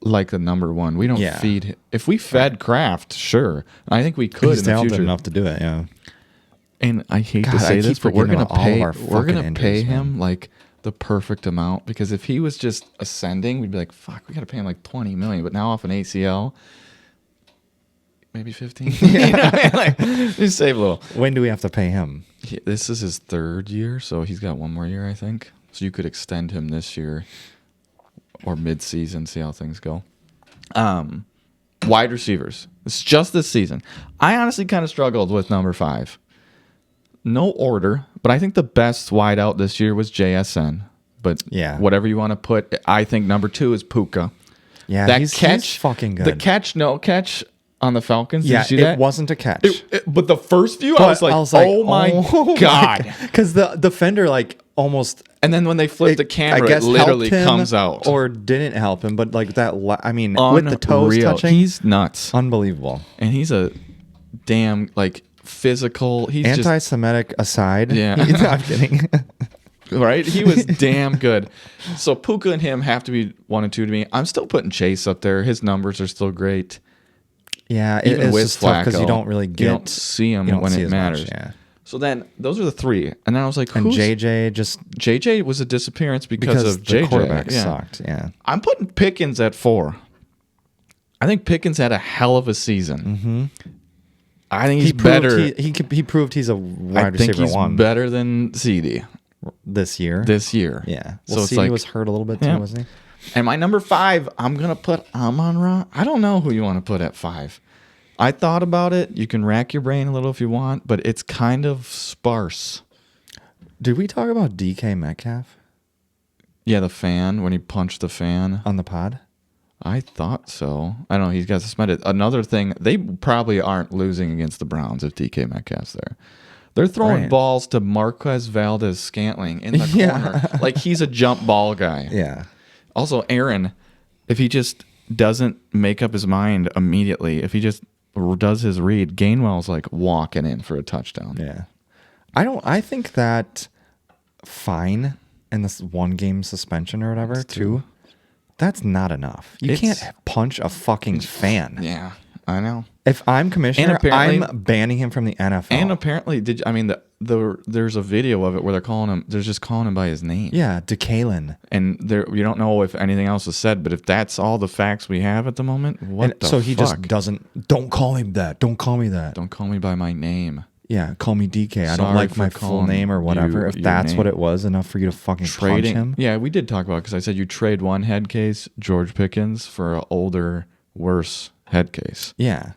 B: like the number 1. We don't
A: Yeah.
B: feed. If we fed Kraft, sure. I think we could
A: He's
B: in the
A: talented
B: future.
A: enough to do it. Yeah.
B: And I hate
A: God,
B: to
A: I
B: say
A: keep
B: this, but we're
A: forgetting
B: gonna
A: about all of
B: pay.
A: our
B: We're
A: fucking
B: gonna pay
A: injuries,
B: him like the perfect amount because if he was just ascending, we'd be like, "Fuck, we gotta pay him like $20 million." But now off an ACL, maybe 15. Like, just save a little.
A: When do we have to pay him?
B: This is his 3rd year, so he's got 1 more year, I think. So you could extend him this year or mid-season, see how things go. Wide receivers. It's just this season. I honestly kind of struggled with number 5. No order, but I think the best wideout this year was JSN. but
A: Yeah.
B: whatever you want to put. I think number 2 is Puka.
A: Yeah,
B: That
A: he's
B: catch,
A: fucking good.
B: The catch on the Falcons.
A: Yeah,
B: Did you see that?
A: it wasn't a catch.
B: But the first view, I was like, oh my God.
A: Because the defender almost.
B: And then when they flip the camera, it literally
A: helped him
B: comes out.
A: or didn't help him, but with the toes
B: Unreal.
A: touching,
B: He's nuts.
A: unbelievable.
B: And he's a damn physical. He's
A: Anti-Semitic aside,
B: Yeah.
A: I'm kidding.
B: right. He was damn good. So Puka and him have to be 1 and 2 to me. I'm still putting Chase up there. His numbers are still great.
A: Yeah,
B: Even
A: it's
B: with
A: just tough because
B: Flacco,
A: you don't really
B: you don't see him when it matters.
A: Yeah.
B: So then those are the 3, and then I was like,
A: And JJ
B: JJ was a disappearance because of
A: the
B: JJ.
A: quarterback sucked. Yeah.
B: I'm putting Pickens at 4. I think Pickens had a hell of a season.
A: Mm-hmm.
B: I think he's better.
A: He proved he's a wide receiver
B: he's
A: 1
B: better than CD
A: this year.
B: Yeah.
A: Well,
B: so
A: CD was hurt a little bit too, wasn't he?
B: And my number 5, I'm gonna put Amon-Ra. I don't know who you want to put at 5. I thought about it. You can rack your brain a little if you want, but it's kind of sparse.
A: Did we talk about DK Metcalf
B: Yeah, the fan, when he punched the fan.
A: on the pod?
B: I thought so. I don't know. He got suspended. Another thing, they probably aren't losing against the Browns if DK Metcalf's there. They're throwing
A: Right.
B: balls to Marquez Valdez-Scantling in the corner. Like he's a jump ball guy.
A: Yeah.
B: Also, Aaron, if he just doesn't make up his mind immediately, if he just does his read, Gainwell's like walking in for a touchdown.
A: Yeah. I think that fine in this 1 game suspension or whatever, too. That's not enough. You can't punch a fucking fan.
B: Yeah, I know.
A: If I'm commissioner,
B: apparently-
A: I'm banning him from the NFL.
B: And apparently, there's a video of it where they're just calling him by his name.
A: Yeah, DeKalen.
B: And you don't know if anything else is said, but if that's all the facts we have at the moment,
A: So he just doesn't. Don't call him that. Don't call me that.
B: Don't call me by my name.
A: Yeah, call me DK. I don't
B: Sorry
A: like
B: for
A: my full
B: calling
A: name or whatever.
B: you
A: If
B: your
A: that's
B: name.
A: what it was, enough for you to fucking punch him.
B: Yeah, we did talk about it because I said you trade one head case, George Pickens, for an older, worse head case.
A: Yeah.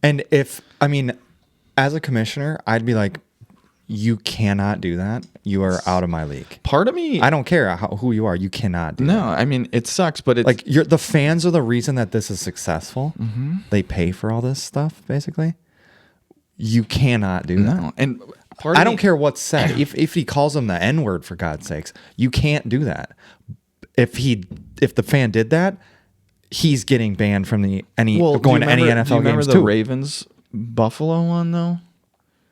A: And as a commissioner, I'd be like, you cannot do that. You are out of my league.
B: Part of me,
A: I don't care who you are. You cannot do that.
B: no, I mean it sucks, but it's
A: Like the fans are the reason that this is successful. Mm-hmm. They pay for all this stuff, basically. You cannot do that.
B: no. And
A: I don't care what's said. If he calls him the N-word, for God's sakes, you can't do that. If the fan did that, he's getting banned from going to any NFL
B: do you remember
A: games
B: the
A: too.
B: Ravens Buffalo one though?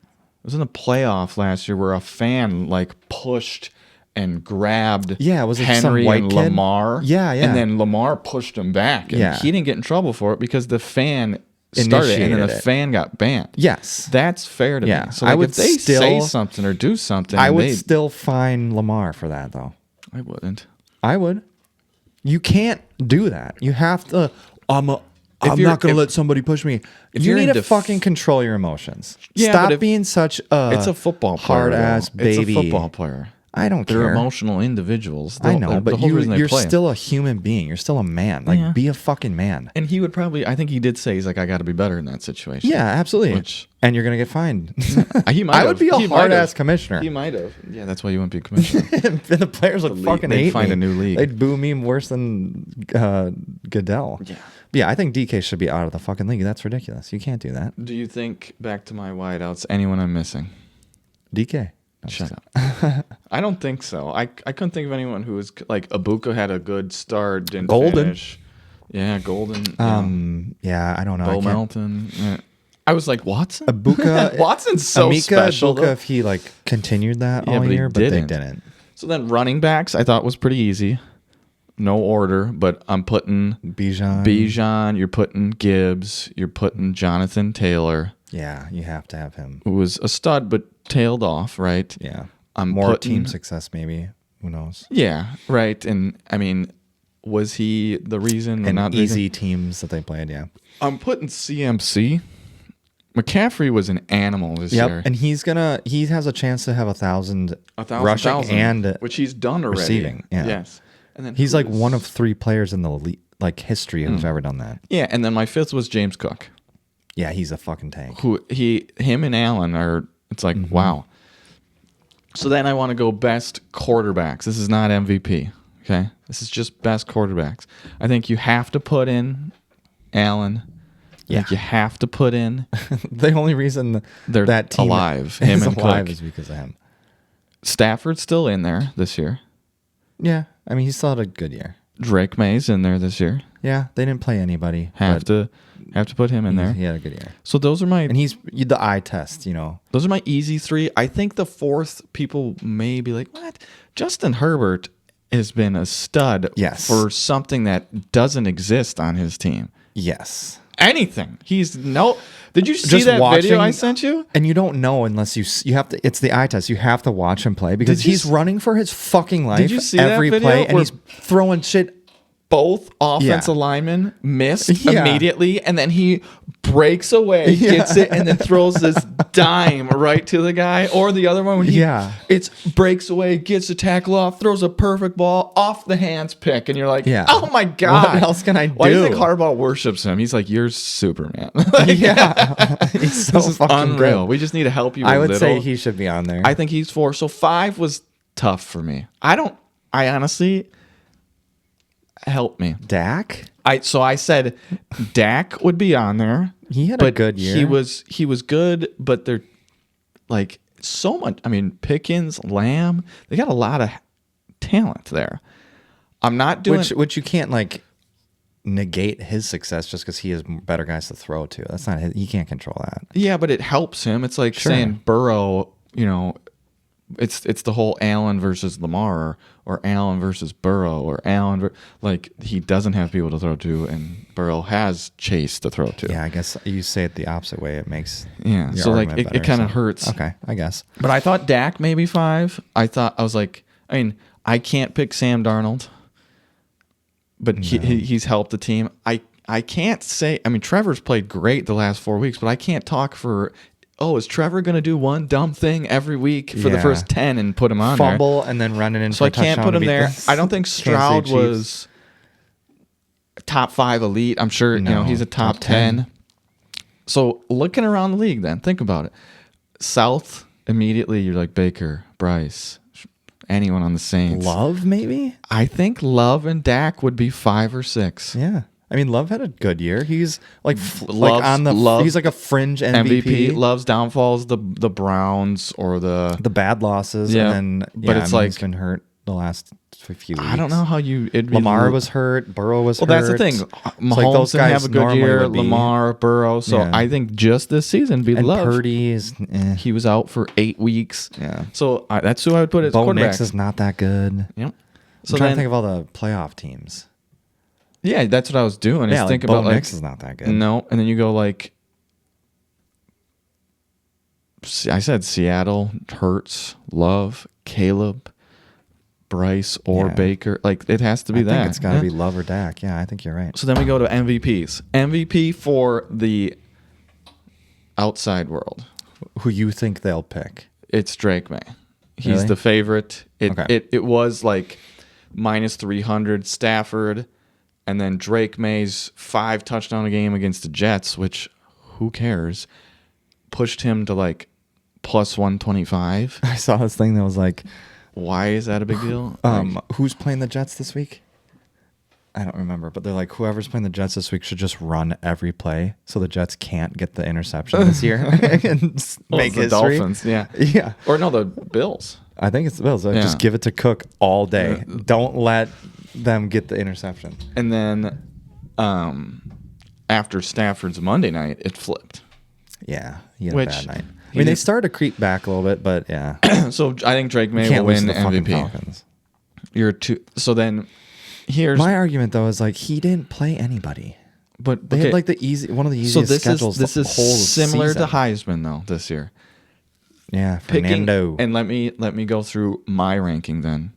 B: It was in the playoff last year where a fan pushed and grabbed
A: Was it some
B: Henry
A: white
B: and
A: kid?
B: Lamar.
A: Yeah.
B: And then Lamar pushed him back. And he didn't get in trouble for it because the fan started and then the
A: Initiated it.
B: fan got banned.
A: Yes.
B: That's fair to
A: Yeah.
B: me. So
A: I would
B: if they
A: still-
B: say something or do something,
A: I would still fine Lamar for that, though.
B: I wouldn't.
A: I would. You can't do that. You have to. I'm not
B: you're-
A: going to let somebody push me. You
B: you're
A: need
B: in
A: to fucking control your emotions.
B: Yeah,
A: Stop
B: but
A: being such a
B: It's a football player.
A: hard ass
B: though.
A: baby.
B: It's a football player.
A: I don't
B: They're
A: care.
B: emotional individuals.
A: I know,
B: The
A: but
B: whole reason they
A: you're
B: play.
A: still a human being. You're still a man. Like,
B: Yeah.
A: be a fucking man.
B: And he would probably, I think he did say, he's like, I got to be better in that situation.
A: Yeah, absolutely.
B: Which-
A: and you're gonna get fined.
B: He might
A: I
B: have.
A: would be a
B: He might
A: hard
B: have.
A: ass commissioner.
B: He might have. Yeah, that's why you wouldn't be a commissioner.
A: And the players would fucking
B: they'd
A: hate
B: find
A: me.
B: a new league.
A: They'd boo me worse than Goodell.
B: Yeah.
A: But yeah, I think DK should be out of the fucking league. That's ridiculous. You can't do that.
B: Do you think, back to my wideouts, anyone I'm missing?
A: DK. No,
B: Shut up. I don't think so. I couldn't think of anyone who was like Ibuka had a good start, didn't
A: Golden.
B: finish. Yeah, Golden.
A: Yeah, I don't know. I
B: Bo
A: can't-
B: Melton. Yeah. I was like, Watson?
A: Ibuka.
B: Watson's so
A: Amika
B: special.
A: Ibuka,
B: though.
A: if he continued that
B: Yeah,
A: all
B: but he
A: year, but
B: didn't.
A: they didn't.
B: So then running backs I thought was pretty easy. No order, but I'm putting Bijan, you're putting Gibbs, you're putting Jonathan Taylor,
A: Yeah, you have to have him.
B: who was a stud but tailed off, right?
A: Yeah.
B: I'm
A: More
B: putting-
A: team success, maybe. Who knows?
B: Yeah, right. And I mean, was he the reason?
A: And
B: not the
A: easy
B: reason?
A: teams that they played, yeah.
B: I'm putting CMC. McCaffrey was an animal this
A: Yep.
B: year.
A: And he has a chance to have 1,000 rushing
B: 1,000,
A: and
B: which he's done already.
A: receiving, yeah.
B: Yes. And then
A: he's
B: who
A: like
B: was-
A: one of 3 players in the history who's ever done that.
B: Yeah, and then my fifth was James Cook.
A: Yeah, he's a fucking tank.
B: Him and Allen are. It's like wow. So then I want to go best quarterbacks. This is not MVP. Okay, this is just best quarterbacks. I think you have to put in Allen. I think you have to put in.
A: The only reason
B: they're
A: that team
B: alive, him
A: is
B: and
A: alive
B: Cook.
A: is because of him.
B: Stafford's still in there this year.
A: Yeah, I mean, he still had a good year.
B: Drake May's in there this year.
A: Yeah, they didn't play anybody.
B: Have to put him in there.
A: He had a good year.
B: So those are my
A: And he's the eye test, you know.
B: those are my easy three. I think the fourth, people may be like, what? Justin Herbert has been a stud for something that doesn't exist on his team.
A: Yes.
B: Anything. Did you see that video I sent you?
A: And you don't know unless you have to. It's the eye test. You have to watch him play because he's running for his fucking life.
B: Did you see
A: every
B: that video
A: play, and he's throwing shit.
B: Both offensive linemen missed immediately, and then he breaks away, gets it, and then throws this dime right to the guy. Or the other one, when it's breaks away, gets the tackle off, throws a perfect ball off the hands pick, and you're like, oh my God.
A: What else can I do?
B: Why do you think Harbaugh worships him? He's like, you're Superman.
A: He's so
B: this is
A: fucking
B: unreal.
A: good.
B: We just need to help you
A: I would say he should be on there.
B: I think he's 4. So 5 was tough for me. I honestly... Help me.
A: Dak?
B: So I said Dak would be on there.
A: He had a good year.
B: He was good, but they're like so much. I mean, Pickens, Lamb, they got a lot of talent there. I'm not doing
A: which you can't like negate his success just because he has better guys to throw to. That's not his. He can't control that.
B: Yeah, but it helps him. It's like saying Burrow, you know, it's the whole Allen versus Lamar or Allen versus Burrow or Allen like he doesn't have people to throw to and Burrow has Chase to throw to.
A: Yeah, I guess you say it the opposite way. It makes
B: so like it kind of hurts.
A: Okay, I guess.
B: But I thought Dak maybe 5. I was like, I mean, I can't pick Sam Darnold, but he's helped the team. I can't say. I mean, Trevor's played great the last 4 weeks, but I can't talk for. Oh, is Trevor going to do one dumb thing every week for the first 10 and put him on
A: Fumble and then run it in
B: so
A: for a
B: I can't
A: touchdown
B: put him
A: to beat
B: there.
A: the
B: I don't think Stroud was top 5 elite. I'm sure he's a top 10. So looking around the league then, think about it. South, immediately you're like Baker, Bryce, anyone on the Saints.
A: Love, maybe?
B: I think Love and Dak would be 5 or 6.
A: Yeah. I mean, Love had a good year. He's like he's like a fringe MVP.
B: Love's downfalls, the Browns or the
A: bad losses.
B: Yeah.
A: And then,
B: but it's like
A: he's been hurt the last few weeks.
B: I don't know how
A: Lamar was hurt. Burrow was hurt.
B: Well, that's the thing. Mahomes didn't have a good year. Lamar, Burrow. So I think just this season be Love.
A: Purdy is...
B: He was out for 8 weeks.
A: Yeah.
B: So that's who I would put as
A: Bo
B: quarterback.
A: Nix is not that good.
B: Yep.
A: So I'm trying to think of all the playoff teams.
B: Yeah, that's what I was doing.
A: Yeah,
B: think
A: Bo
B: about
A: Nix is not that good.
B: No, and then you go like... I said Seattle, Hurts, Love, Caleb... Bryce or Baker. Like, it has to be that.
A: I think it's got to be Love or Dak. Yeah, I think you're right.
B: So then we go to MVPs. MVP for the outside world.
A: Who you think they'll pick?
B: It's Drake May. He's the favorite. It was like minus 300 Stafford, and then Drake May's 5 touchdown a game against the Jets, which, who cares, pushed him to like plus 125.
A: I saw this thing that was like...
B: Why is that a big deal?
A: Who's playing the Jets this week? I don't remember, but they're like, whoever's playing the Jets this week should just run every play so the Jets can't get the interception this year and make history.
B: Dolphins, yeah. Or no, the Bills.
A: I think it's the Bills. Just give it to Cook all day. Don't let them get the interception.
B: And then after Stafford's Monday night, it flipped.
A: Yeah, he had a bad night. I mean, they started to creep back a little bit, but yeah.
B: So I think Drake May will win MVP. So then, here's
A: my argument though is like he didn't play anybody,
B: but
A: they had like one of the easiest schedules.
B: This is similar to Heisman though this year.
A: Yeah, Fernando.
B: And let me go through my ranking then.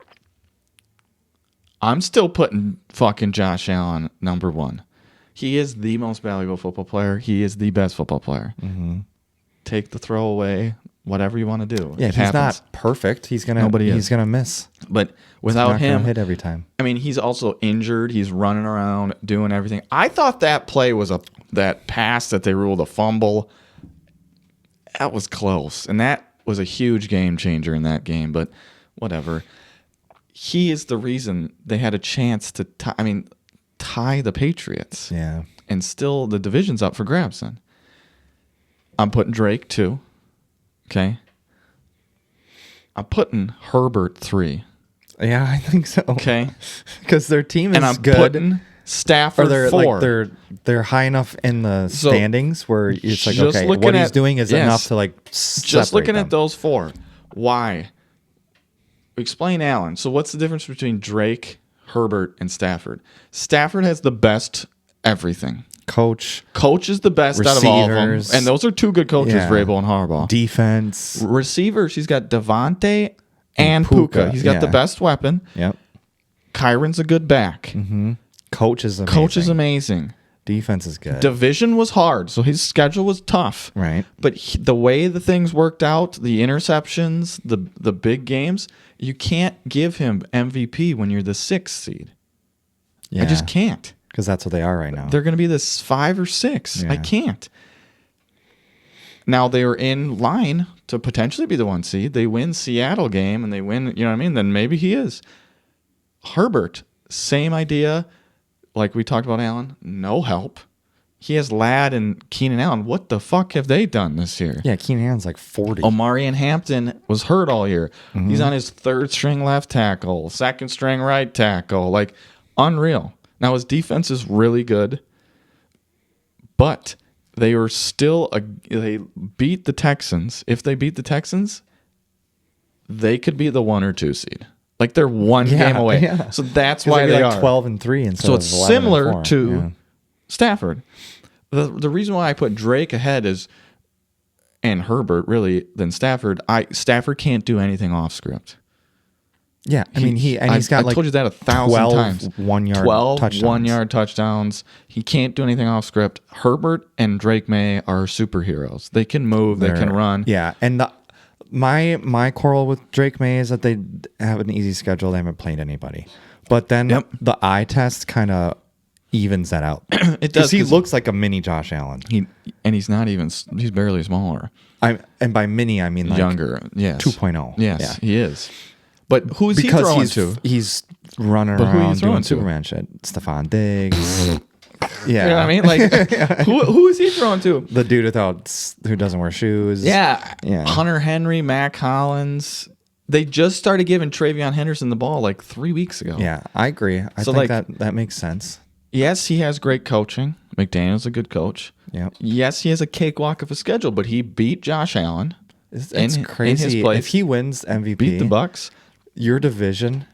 B: I'm still putting fucking Josh Allen number 1. He is the most valuable football player. He is the best football player. Mm-hmm. Take the throw away, whatever you want to do.
A: Yeah, he's not perfect. He's gonna miss.
B: But without him,
A: hit every time.
B: I mean, he's also injured. He's running around doing everything. I thought that play was that pass that they ruled a fumble. That was close, and that was a huge game changer in that game, but whatever. He is the reason they had a chance to tie the Patriots.
A: Yeah.
B: And still the division's up for grabs then. I'm putting Drake 2. Okay. I'm putting Herbert 3.
A: Yeah, I think so.
B: Okay.
A: Because their team is
B: And I'm
A: good.
B: putting Stafford
A: Or they're
B: 4.
A: like they're high enough in the standings where it's like,
B: just
A: okay,
B: looking
A: what he's
B: at-
A: doing is
B: yes.
A: enough to like
B: Just
A: separate
B: looking
A: them.
B: at those 4. Why? Explain Allen. So what's the difference between Drake, Herbert, and Stafford? Stafford has the best everything.
A: Coach,
B: Coach is the best out of all of them.
A: Receivers.
B: And those are 2 good coaches,
A: Yeah.
B: Vrabel and Harbaugh.
A: defense.
B: Receivers, he's got Devontae and
A: Puka,
B: Puka. He's got the
A: yeah.
B: best weapon.
A: Yep.
B: Kyron's a good back.
A: Coach is amazing.
B: Coach is amazing.
A: Defense is good.
B: Division was hard, so his schedule was tough.
A: Right.
B: But the way the things worked out, the interceptions, the big games, you can't give him MVP when you're the 6th seed.
A: Yeah.
B: I just can't.
A: Because that's what they are right now.
B: They're going to be this 5 or 6. I
A: Yeah.
B: can't. Now they are in line to potentially be the 1 seed. They win Seattle game and they win, you know what I mean? Then maybe he is. Herbert, same idea. Like we talked about Allen, no help. He has Ladd and Keenan Allen. What the fuck have they done this year?
A: Yeah, Keenan Allen's like 40.
B: Omarion Hampton was hurt all year.
A: Mm-hmm.
B: He's on his 3rd string left tackle, 2nd string right tackle. Like, unreal. Now, his defense is really good, but they are still they beat the Texans. If they beat the Texans, they could be the 1 or 2 seed. Like, they're one
A: Yeah,
B: game away.
A: yeah.
B: So that's
A: 'Cause
B: why
A: they'd be
B: they
A: like
B: are
A: 12-3 instead
B: so
A: of
B: it's
A: 11-4.
B: similar to
A: Yeah.
B: Stafford. The reason why I put Drake ahead is, and Herbert really, than Stafford. Stafford can't do anything off script.
A: Yeah, I mean he's got
B: I
A: like
B: told you that 1,000
A: 12
B: times.
A: 1-yard
B: 12
A: touchdowns.
B: 1-yard touchdowns. He can't do anything off script. Herbert and Drake May are superheroes. They can move. They can run.
A: Yeah, and my quarrel with Drake May is that they have an easy schedule. They haven't played anybody, but then the eye test kind of evens that out.
B: It does.
A: He looks like a mini Josh Allen.
B: He's not even. He's barely smaller.
A: And by mini I mean like
B: Younger. Yes.
A: 2.0.
B: Yes,
A: Yeah.
B: he is. But who's he
A: Because
B: throwing to?
A: he's running
B: But who are you
A: around
B: throwing
A: doing
B: to?
A: Superman shit. Stephon Diggs. Yeah.
B: You know what I mean? Like, who is he throwing to?
A: The dude who doesn't wear shoes.
B: Yeah.
A: Yeah.
B: Hunter Henry, Matt Collins. They just started giving Travion Henderson the ball like 3 weeks ago.
A: Yeah, I agree. I
B: So,
A: think
B: like-
A: that makes sense.
B: Yes, he has great coaching. McDaniel's a good coach.
A: Yeah.
B: Yes, he has a cakewalk of a schedule, but he beat Josh Allen.
A: It's
B: in
A: crazy.
B: his place.
A: If he wins MVP,
B: Beat the Bucks.
A: your division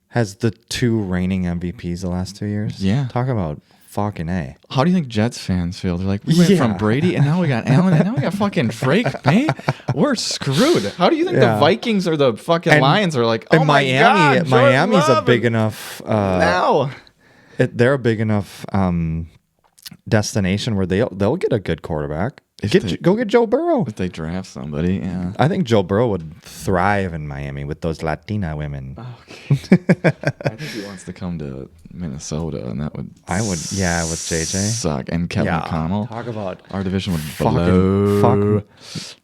A: has the 2 reigning MVPs the last 2 years.
B: Yeah.
A: Talk about fucking A.
B: How do you think Jets fans feel? They're like, we went from Brady, and now we got Allen, and now we got fucking Drake May. We're screwed. How do you think the Vikings or the fucking Lions are like, oh
A: And
B: my God, Jordan
A: Miami's a
B: Love
A: big
B: and-
A: enough.
B: Now.
A: They're a big enough destination where they'll get a good quarterback. Go get Joe Burrow.
B: If they draft somebody, yeah.
A: I think Joe Burrow would thrive in Miami with those Latina women.
B: I think he wants to come to Minnesota, and that would
A: I would, yeah, with JJ.
B: suck. And Kevin McConnell.
A: Talk about
B: Our division would blow.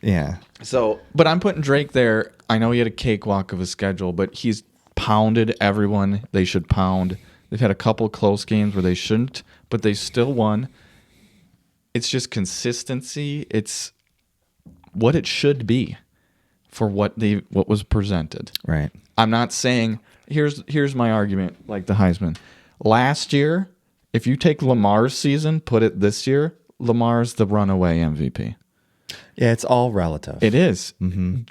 A: yeah.
B: So, but I'm putting Drake there. I know he had a cakewalk of a schedule, but he's pounded everyone they should pound. They've had a couple close games where they shouldn't, but they still won. It's just consistency. It's what it should be for what was presented.
A: Right.
B: I'm not saying here's my argument, like the Heisman. Last year, if you take Lamar's season, put it this year, Lamar's the runaway MVP.
A: Yeah, it's all relative.
B: It is.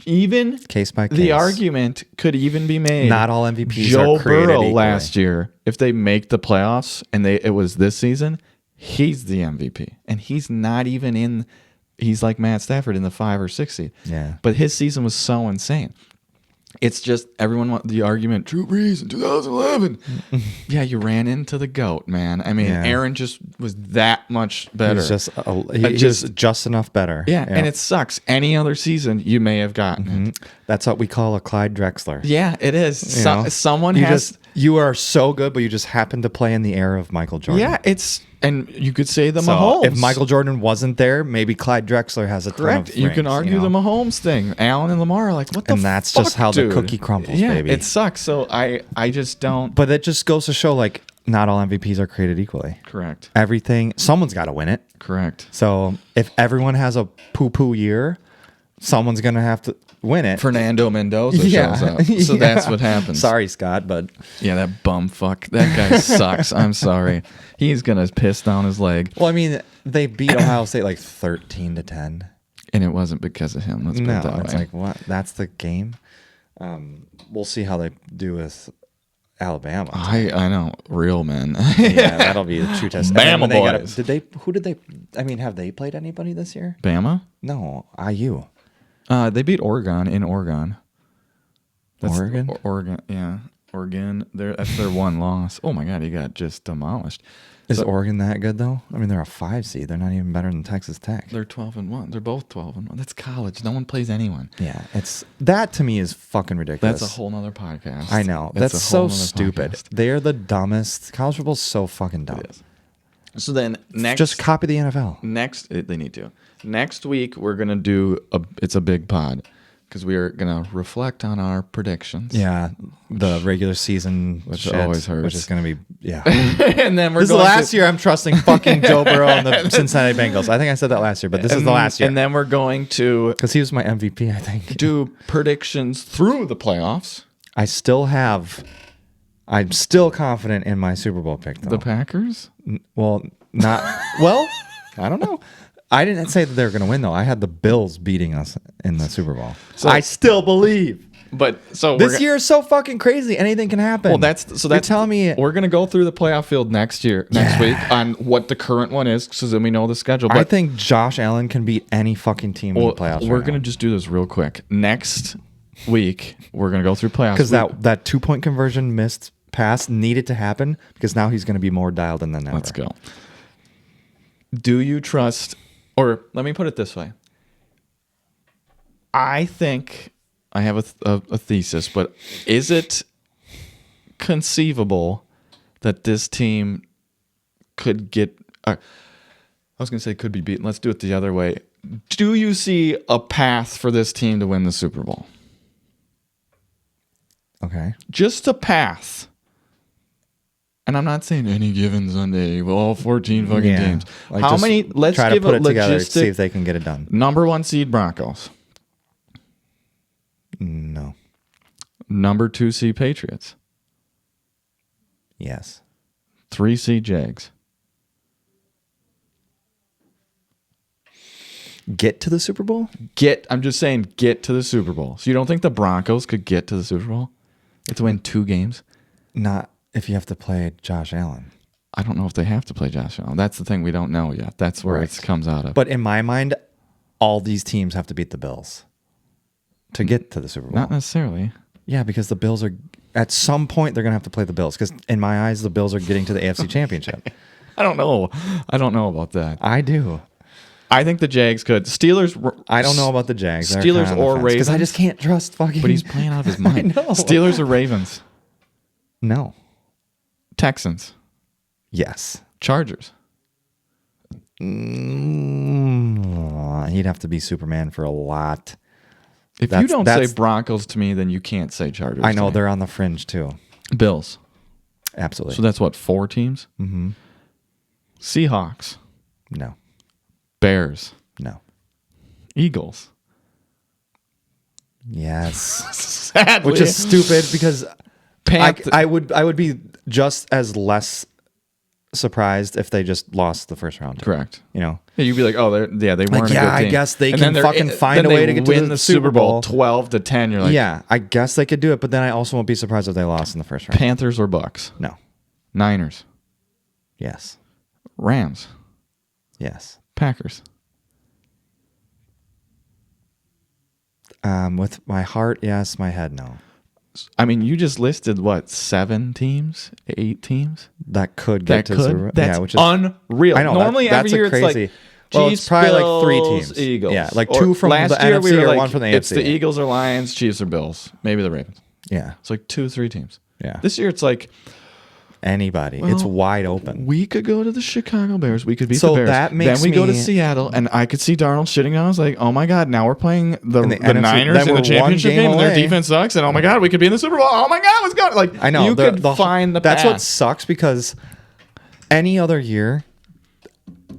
B: Even
A: Case by case.
B: the argument could even be made.
A: Not all MVPs
B: Joe
A: are created
B: Burrow
A: equally.
B: last year, if they make the playoffs and it was this season, he's the MVP. And he's not even in. He's like Matt Stafford in the 5 or 6 seed.
A: Yeah.
B: But his season was so insane. It's just everyone want the argument. Drew Brees in 2011. Yeah, you ran into the GOAT, man. I mean,
A: Yeah.
B: Aaron just was that much better.
A: He was just enough better.
B: Yeah, and it sucks. Any other season, you may have gotten it.
A: That's what we call a Clyde Drexler.
B: Yeah, it is.
A: You know?
B: Someone
A: you
B: has.
A: you are so good, but you just happen to play in the era of Michael Jordan.
B: Yeah, and you could say the
A: So
B: Mahomes.
A: if Michael Jordan wasn't there, maybe Clyde Drexler has a ton
B: Correct.
A: of
B: You
A: rings,
B: can argue the Mahomes thing. Allen and Lamar are like, what the fuck,
A: And that's just how
B: dude?
A: the cookie crumbles,
B: yeah,
A: baby.
B: it sucks. So I just don't.
A: But it just goes to show, like, not all MVPs are created equally.
B: Correct.
A: Everything, someone's got to win it.
B: Correct.
A: So if everyone has a poo-poo year, someone's going to have to win it.
B: Fernando Mendoza shows up. So that's what happens.
A: Sorry, Scott, but
B: Yeah, that bum fuck. That guy sucks. I'm sorry. He's going to piss down his leg.
A: well, I mean, they beat Ohio State like 13-10.
B: And it wasn't because of him. Let's put it
A: No,
B: that
A: it's
B: way.
A: like, what? That's the game. We'll see how they do with Alabama.
B: I know. Real men.
A: Yeah, that'll be a true test. And then
B: Bama
A: when they gotta-
B: boys.
A: Who did they? I mean, have they played anybody this year?
B: Bama?
A: No, IU.
B: They beat Oregon in Oregon.
A: Oregon?
B: Oregon, yeah. Oregon. That's their one loss. Oh my God, he got just demolished.
A: Is
B: So-
A: Oregon that good though? I mean, they're a 5 seed. They're not even better than Texas Tech.
B: They're 12-1. They're both 12-1. That's college. No one plays anyone.
A: Yeah, it's that to me is fucking ridiculous.
B: That's a whole nother podcast.
A: I know. That's
B: a
A: so
B: whole nother
A: stupid.
B: podcast.
A: They're the dumbest. College football's so fucking dumb.
B: It is. So then next,
A: Just copy the NFL.
B: they need to. Next week we're gonna do it's a big pod because we are gonna reflect on our predictions.
A: Yeah, the regular season,
B: Which
A: shit,
B: always hurts.
A: which is going to be yeah.
B: and then we're
A: This is the
B: going
A: last year I'm trusting fucking Joe Burrow and the Cincinnati Bengals. I think I said that last year, but this is the last year
B: And then we're going to
A: because he was my MVP. I think.
B: do predictions through the playoffs.
A: I'm still confident in my Super Bowl pick though.
B: The Packers.
A: Well, not well. I don't know. I didn't say that they were going to win though. I had the Bills beating us in the Super Bowl.
B: So-
A: I still believe.
B: But so
A: This year is so fucking crazy. Anything can happen.
B: Well, that's
A: You're telling me.
B: we're gonna go through the playoff field next week on what the current one is, so then we know the schedule. But
A: I think Josh Allen can beat any fucking team in the playoffs.
B: we're gonna just do this real quick. Next week, we're gonna go through playoffs
A: because that 2-point conversion missed pass needed to happen because now he's going to be more dialed in than ever.
B: Let's go. Do you trust? Or let me put it this way. I think I have a thesis, but is it conceivable that this team could get? I was going to say could be beaten. Let's do it the other way. Do you see a path for this team to win the Super Bowl?
A: Okay.
B: Just a path. And I'm not saying any given Sunday, well, all 14 fucking teams.
A: Like,
B: How
A: just
B: many? Let's
A: try
B: give
A: to put
B: a
A: it together to see
B: logistic.
A: if they can get it done.
B: Number 1 seed Broncos.
A: No.
B: Number 2 seed Patriots.
A: Yes.
B: 3 seed Jags.
A: Get to the Super Bowl?
B: I'm just saying, get to the Super Bowl. So you don't think the Broncos could get to the Super Bowl? It's win 2 games.
A: Not if you have to play Josh Allen.
B: I don't know if they have to play Josh Allen. That's the thing we don't know yet. That's where it comes out of.
A: But in my mind, all these teams have to beat the Bills to get to the Super Bowl.
B: Not necessarily.
A: Yeah, because the Bills are at some point they're going to have to play the Bills because in my eyes the Bills are getting to the AFC Championship.
B: I don't know. I don't know about that.
A: I do.
B: I think the Jags could. Steelers.
A: I don't know about the Jags.
B: Steelers or Ravens.
A: Because I just can't trust fucking.
B: But he's playing out of his mind.
A: I know.
B: Steelers or Ravens.
A: No.
B: Texans.
A: Yes.
B: Chargers.
A: He'd have to be Superman for a lot.
B: If you don't say Broncos to me, then you can't say Chargers.
A: I know
B: to me.
A: they're on the fringe too.
B: Bills.
A: Absolutely.
B: So that's what, 4 teams?
A: Mm-hmm.
B: Seahawks.
A: No.
B: Bears.
A: No.
B: Eagles.
A: Yes.
B: Sadly.
A: Which is stupid because
B: Panth-
A: I would be just as less surprised if they just lost the first round.
B: Correct.
A: You know.
B: Yeah, you'd be like, oh, they weren't a good team.
A: I guess they
B: And
A: can
B: then
A: fucking find a way to get to
B: win
A: the Super Bowl
B: 12-10. You're like,
A: yeah, I guess they could do it, but then I also won't be surprised if they lost in the first round.
B: Panthers or Bucks.
A: No.
B: Niners.
A: Yes.
B: Rams.
A: Yes.
B: Packers.
A: With my heart, yes. My head, no.
B: I mean, you just listed what, 7 teams, 8 teams
A: That could get to the Super Bowl.
B: That's
A: yeah, which is
B: unreal.
A: I know
B: Normally
A: that's
B: every year
A: crazy.
B: it's like
A: Well,
B: Chiefs,
A: it's probably like 3
B: Bills,
A: teams.
B: Eagles.
A: Yeah, like
B: Or
A: 2 from
B: last
A: the
B: year
A: NFC
B: we were
A: or
B: like,
A: 1 from the
B: it's
A: AFC.
B: the Eagles or Lions, Chiefs or Bills, maybe the Ravens.
A: Yeah.
B: It's like 2-3 teams.
A: Yeah.
B: This year it's like
A: Anybody. It's
B: well,
A: wide open.
B: we could go to the Chicago Bears. We could beat
A: So
B: the Bears.
A: that makes
B: then we go to
A: me-
B: Seattle, and I could see Darnold shitting down. I was like, oh my God, now we're playing the
A: NFC
B: Niners
A: then
B: in
A: we're
B: the championship
A: one game
B: game, and their
A: away.
B: defense sucks. And oh my God, we could be in the Super Bowl. Oh my God, what's going on? Like,
A: I know.
B: you could find the
A: That's
B: path.
A: what sucks because any other year,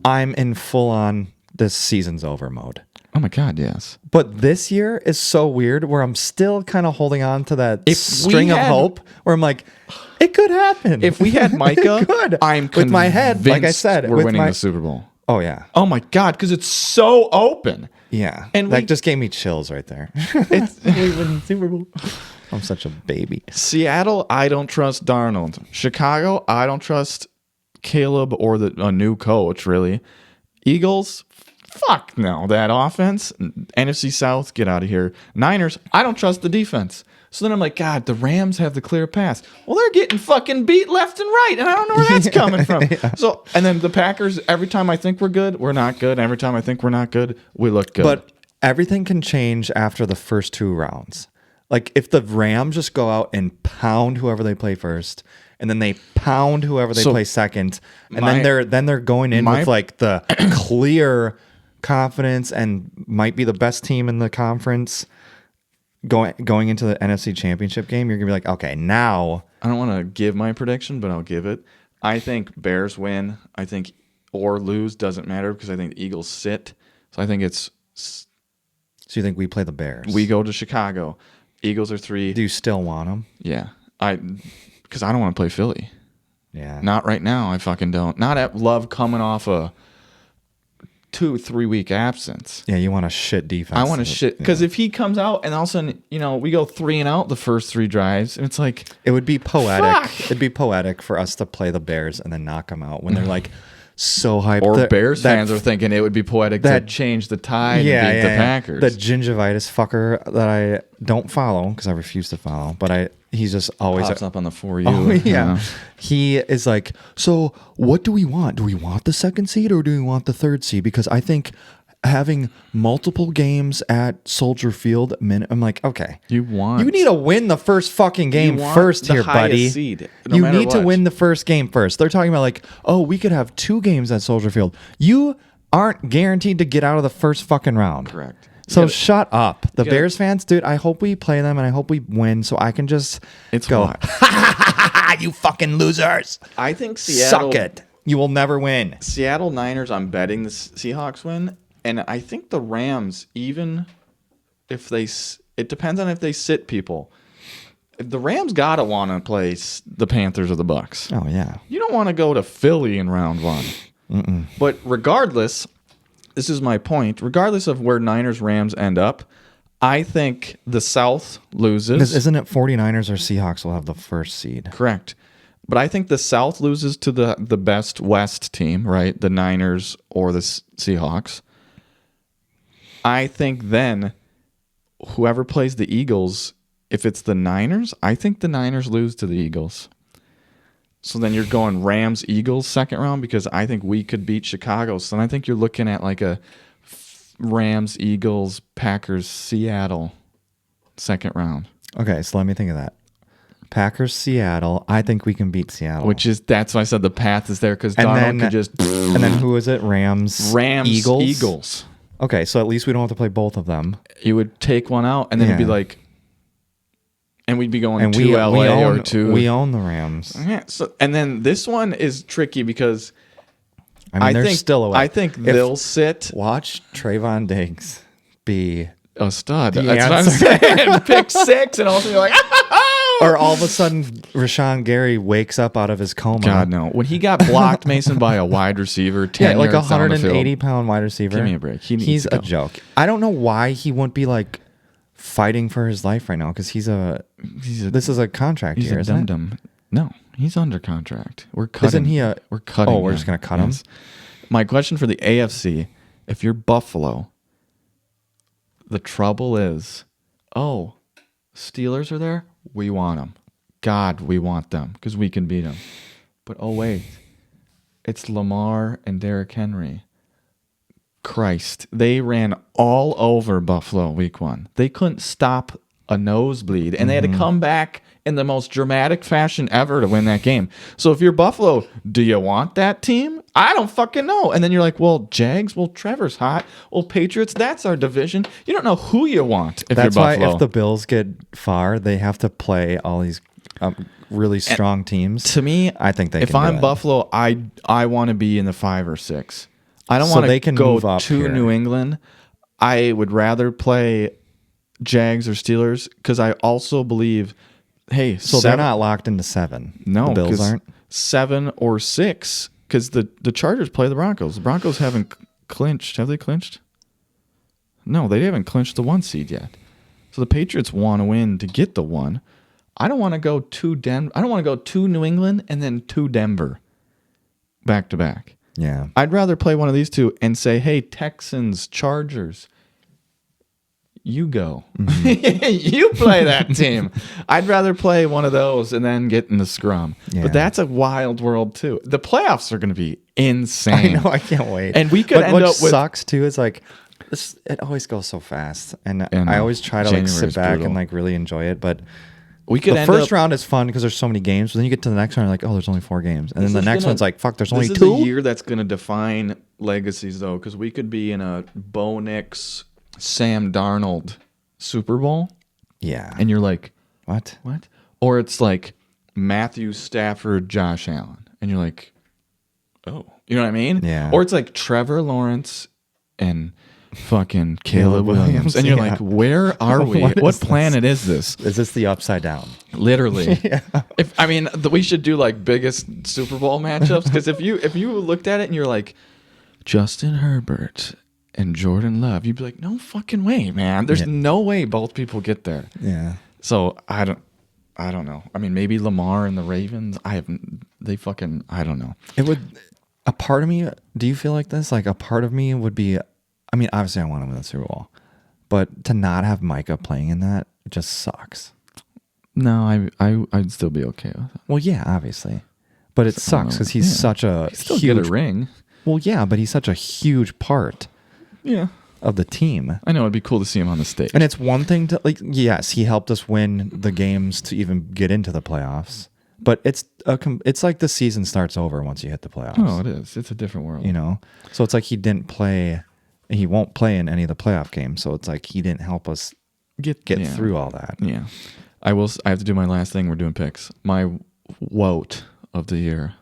A: I'm in full on this season's over mode.
B: Oh my God, yes.
A: But this year is so weird where I'm still kind of holding on to that
B: If
A: string
B: we
A: of
B: had-
A: hope where I'm like, it could happen.
B: If we had Micah,
A: It could.
B: I'm
A: with my head, like I
B: convinced
A: said,
B: we're
A: with
B: winning
A: my,
B: the Super Bowl.
A: Oh yeah,
B: Oh my God, because it's so open.
A: yeah.
B: And
A: that
B: we-
A: just gave me chills right there.
B: It's,
A: We win the Super Bowl. I'm such a baby.
B: Seattle, I don't trust Darnold. Chicago, I don't trust Caleb or a new coach, really. Eagles, fuck no. That offense, NFC South, get out of here. Niners, I don't trust the defense. So then I'm like, God, the Rams have the clear pass. Well, they're getting fucking beat left and right, and I don't know where that's coming from. So, and then the Packers, every time I think we're good, we're not good. Every time I think we're not good, we look good.
A: But everything can change after the first 2 rounds. Like if the Rams just go out and pound whoever they play first, and then they pound whoever they
B: So
A: play second, and
B: my-
A: then they're going in
B: my-
A: with like the clear confidence and might be the best team in the conference going into the NFC Championship game, you're gonna be like, okay, now
B: I don't want to give my prediction, but I'll give it. I think Bears win. I think or lose doesn't matter because I think the Eagles sit. So I think it's
A: so you think we play the Bears?
B: we go to Chicago. Eagles are 3.
A: Do you still want them?
B: Yeah, because I don't want to play Philly.
A: Yeah.
B: Not right now. I fucking don't. Not at Love coming off a 2-3 week absence.
A: Yeah, you want a shit defense.
B: I want to shit because if he comes out and all of a sudden, we go 3 and out the first 3 drives, and it's like
A: it would be poetic.
B: Fuck.
A: It'd be poetic for us to play the Bears and then knock them out when they're like so hyped.
B: or
A: The-
B: Bears
A: that-
B: fans are thinking it would be poetic to
A: that-
B: change the tide and beat the Packers.
A: The gingivitis fucker that I don't follow because I refuse to follow, but he's just always
B: pops up on the For You.
A: Oh, yeah.
B: you know?
A: He is like, so what do we want? Do we want the 2nd seed or do we want the 3rd seed? Because I think having multiple games at Soldier Field, I'm like, okay.
B: You
A: need to win the first fucking game
B: want
A: first
B: the
A: here,
B: highest
A: buddy.
B: seed, no
A: you
B: matter
A: need to
B: what.
A: win the first game first. They're talking about like, oh, we could have 2 games at Soldier Field. You aren't guaranteed to get out of the first fucking round.
B: Correct.
A: So
B: You gotta-
A: shut up. The
B: gotta-
A: Bears fans, dude, I hope we play them and I hope we win so I can just
B: It's
A: go,
B: hot.
A: you fucking losers.
B: I think Seattle.
A: Suck it. You will never win.
B: Seattle Niners, I'm betting the Seahawks win. And I think the Rams, even if it depends on if they sit people. The Rams got to want to play the Panthers or the Bucks.
A: Oh, yeah.
B: You don't want to go to Philly in round 1. But regardless, this is my point. Regardless of where Niners Rams end up, I think the South loses.
A: Because isn't it 49ers or Seahawks will have the 1st seed?
B: Correct. But I think the South loses to the best West team, right? The Niners or the Seahawks. I think then whoever plays the Eagles, if it's the Niners, I think the Niners lose to the Eagles. So then you're going Rams, Eagles 2nd round because I think we could beat Chicago. So then I think you're looking at like a Rams, Eagles, Packers, Seattle 2nd round.
A: Okay, so let me think of that. Packers, Seattle. I think we can beat Seattle.
B: That's why I said the path is there because
A: And
B: Darnold
A: then-
B: could just
A: and then who is it? Rams, Eagles.
B: Eagles.
A: Okay, so at least we don't have to play both of them.
B: You would take one out, and then it'd be
A: Yeah.
B: like, and we'd be going
A: And
B: to
A: we
B: LA
A: own,
B: or to.
A: we own the Rams.
B: Yeah, so, and then this one is tricky because
A: I mean, they're
B: think
A: still away.
B: I think
A: If-
B: they'll sit
A: Watch Trayvon Diggs be,
B: a stud.
A: The
B: That's
A: answer.
B: what I'm saying. Pick 6, and also you're like,
A: or all of a sudden Rashawn Gary wakes up out of his coma.
B: God no. When he got blocked, Mason, by a wide receiver, 10
A: Yeah, like a
B: yards down the field.
A: 180-pound wide receiver.
B: Give me a break. He needs
A: He's
B: to
A: a
B: go.
A: joke. I don't know why he wouldn't be like fighting for his life right now because this is a contract
B: He's
A: year,
B: a
A: isn't it?
B: dum-dum. No, he's under contract. We're cutting.
A: Isn't he a?
B: We're cutting.
A: Oh, we're
B: him.
A: just gonna cut him.
B: Yes. My question for the AFC: if you're Buffalo, the trouble is, Steelers are there. We want them. God, we want them because we can beat them. But oh wait, it's Lamar and Derrick Henry. Christ. They ran all over Buffalo week 1. They couldn't stop a nosebleed, and they had to come back in the most dramatic fashion ever to win that game. So if you're Buffalo, do you want that team? I don't fucking know. And then you're like, well, Jags, well, Trevor's hot. Well, Patriots, that's our division. You don't know who you want if
A: That's
B: you're
A: why
B: Buffalo.
A: if the Bills get far, they have to play all these really strong teams.
B: To me,
A: I think they
B: if
A: can do
B: I'm
A: it.
B: Buffalo, I want to be in the 5 or 6. I don't
A: So
B: want
A: they
B: to
A: can
B: go
A: move up
B: to
A: here.
B: New England. I would rather play Jags or Steelers because I also believe, hey,
A: So they're not locked into 7.
B: No,
A: the Bills
B: 'cause
A: aren't.
B: 7 or 6 because the Chargers play the Broncos. The Broncos haven't clinched. Have they clinched? No, they haven't clinched the 1 seed yet. So the Patriots want to win to get the 1. I don't want to go to I don't want to go to New England and then to Denver back to back.
A: Yeah.
B: I'd rather play one of these two and say, hey, Texans, Chargers, you go. You play that team. I'd rather play one of those and then get in the scrum.
A: Yeah.
B: But that's a wild world, too. The playoffs are going to be insane.
A: I know. I can't wait.
B: And we could
A: but
B: end
A: what
B: up with...
A: sucks too is like this. It always goes so fast, and I always try to like
B: January
A: sit
B: is
A: back
B: brutal.
A: and like really enjoy it. But
B: We could
A: the
B: end
A: first
B: up...
A: round is fun because there's so many games. But then you get to the next round, you're like, oh, there's only 4 games, and then
B: This
A: the
B: is
A: next
B: gonna-
A: one's like, fuck, there's only
B: This
A: 2.
B: is a year that's going to define legacies, though, because we could be in a Bo Nix, Sam Darnold Super Bowl,
A: Yeah.
B: and you're like,
A: What?
B: what? Or it's like Matthew Stafford, Josh Allen, and you're like, oh, you know what I mean?
A: Yeah.
B: Or it's like Trevor Lawrence and fucking Caleb Williams, and you're
A: yeah.
B: like, where are we?
A: What
B: What
A: is this?
B: planet is this?
A: Is this the upside down?
B: Literally. If I mean, we should do like biggest Super Bowl matchups because if you looked at it and you're like Justin Herbert and Jordan Love, you'd be like, no fucking way, man. There's no way both people get there.
A: Yeah.
B: So I don't know. I mean, maybe Lamar and the Ravens. I don't know.
A: It would. A part of me. Do you feel like this? Like a part of me would be. I mean, obviously, I want to win the Super Bowl, but to not have Micah playing in that, it just sucks.
B: No, I'd still be okay with it.
A: Well, yeah, obviously, but it sucks because he's such a
B: Still
A: huge.
B: get a ring.
A: Well, yeah, but he's such a huge part
B: Yeah.
A: of the team.
B: I know it'd be cool to see him on the stage.
A: And it's one thing to like, yes, he helped us win the games to even get into the playoffs. But it's like the season starts over once you hit the playoffs.
B: Oh, it is. It's a different world.
A: You know, so it's like he didn't play. He won't play in any of the playoff games. So it's like he didn't help us get through all that.
B: Yeah. I have to do my last thing. We're doing picks. My woat of the year.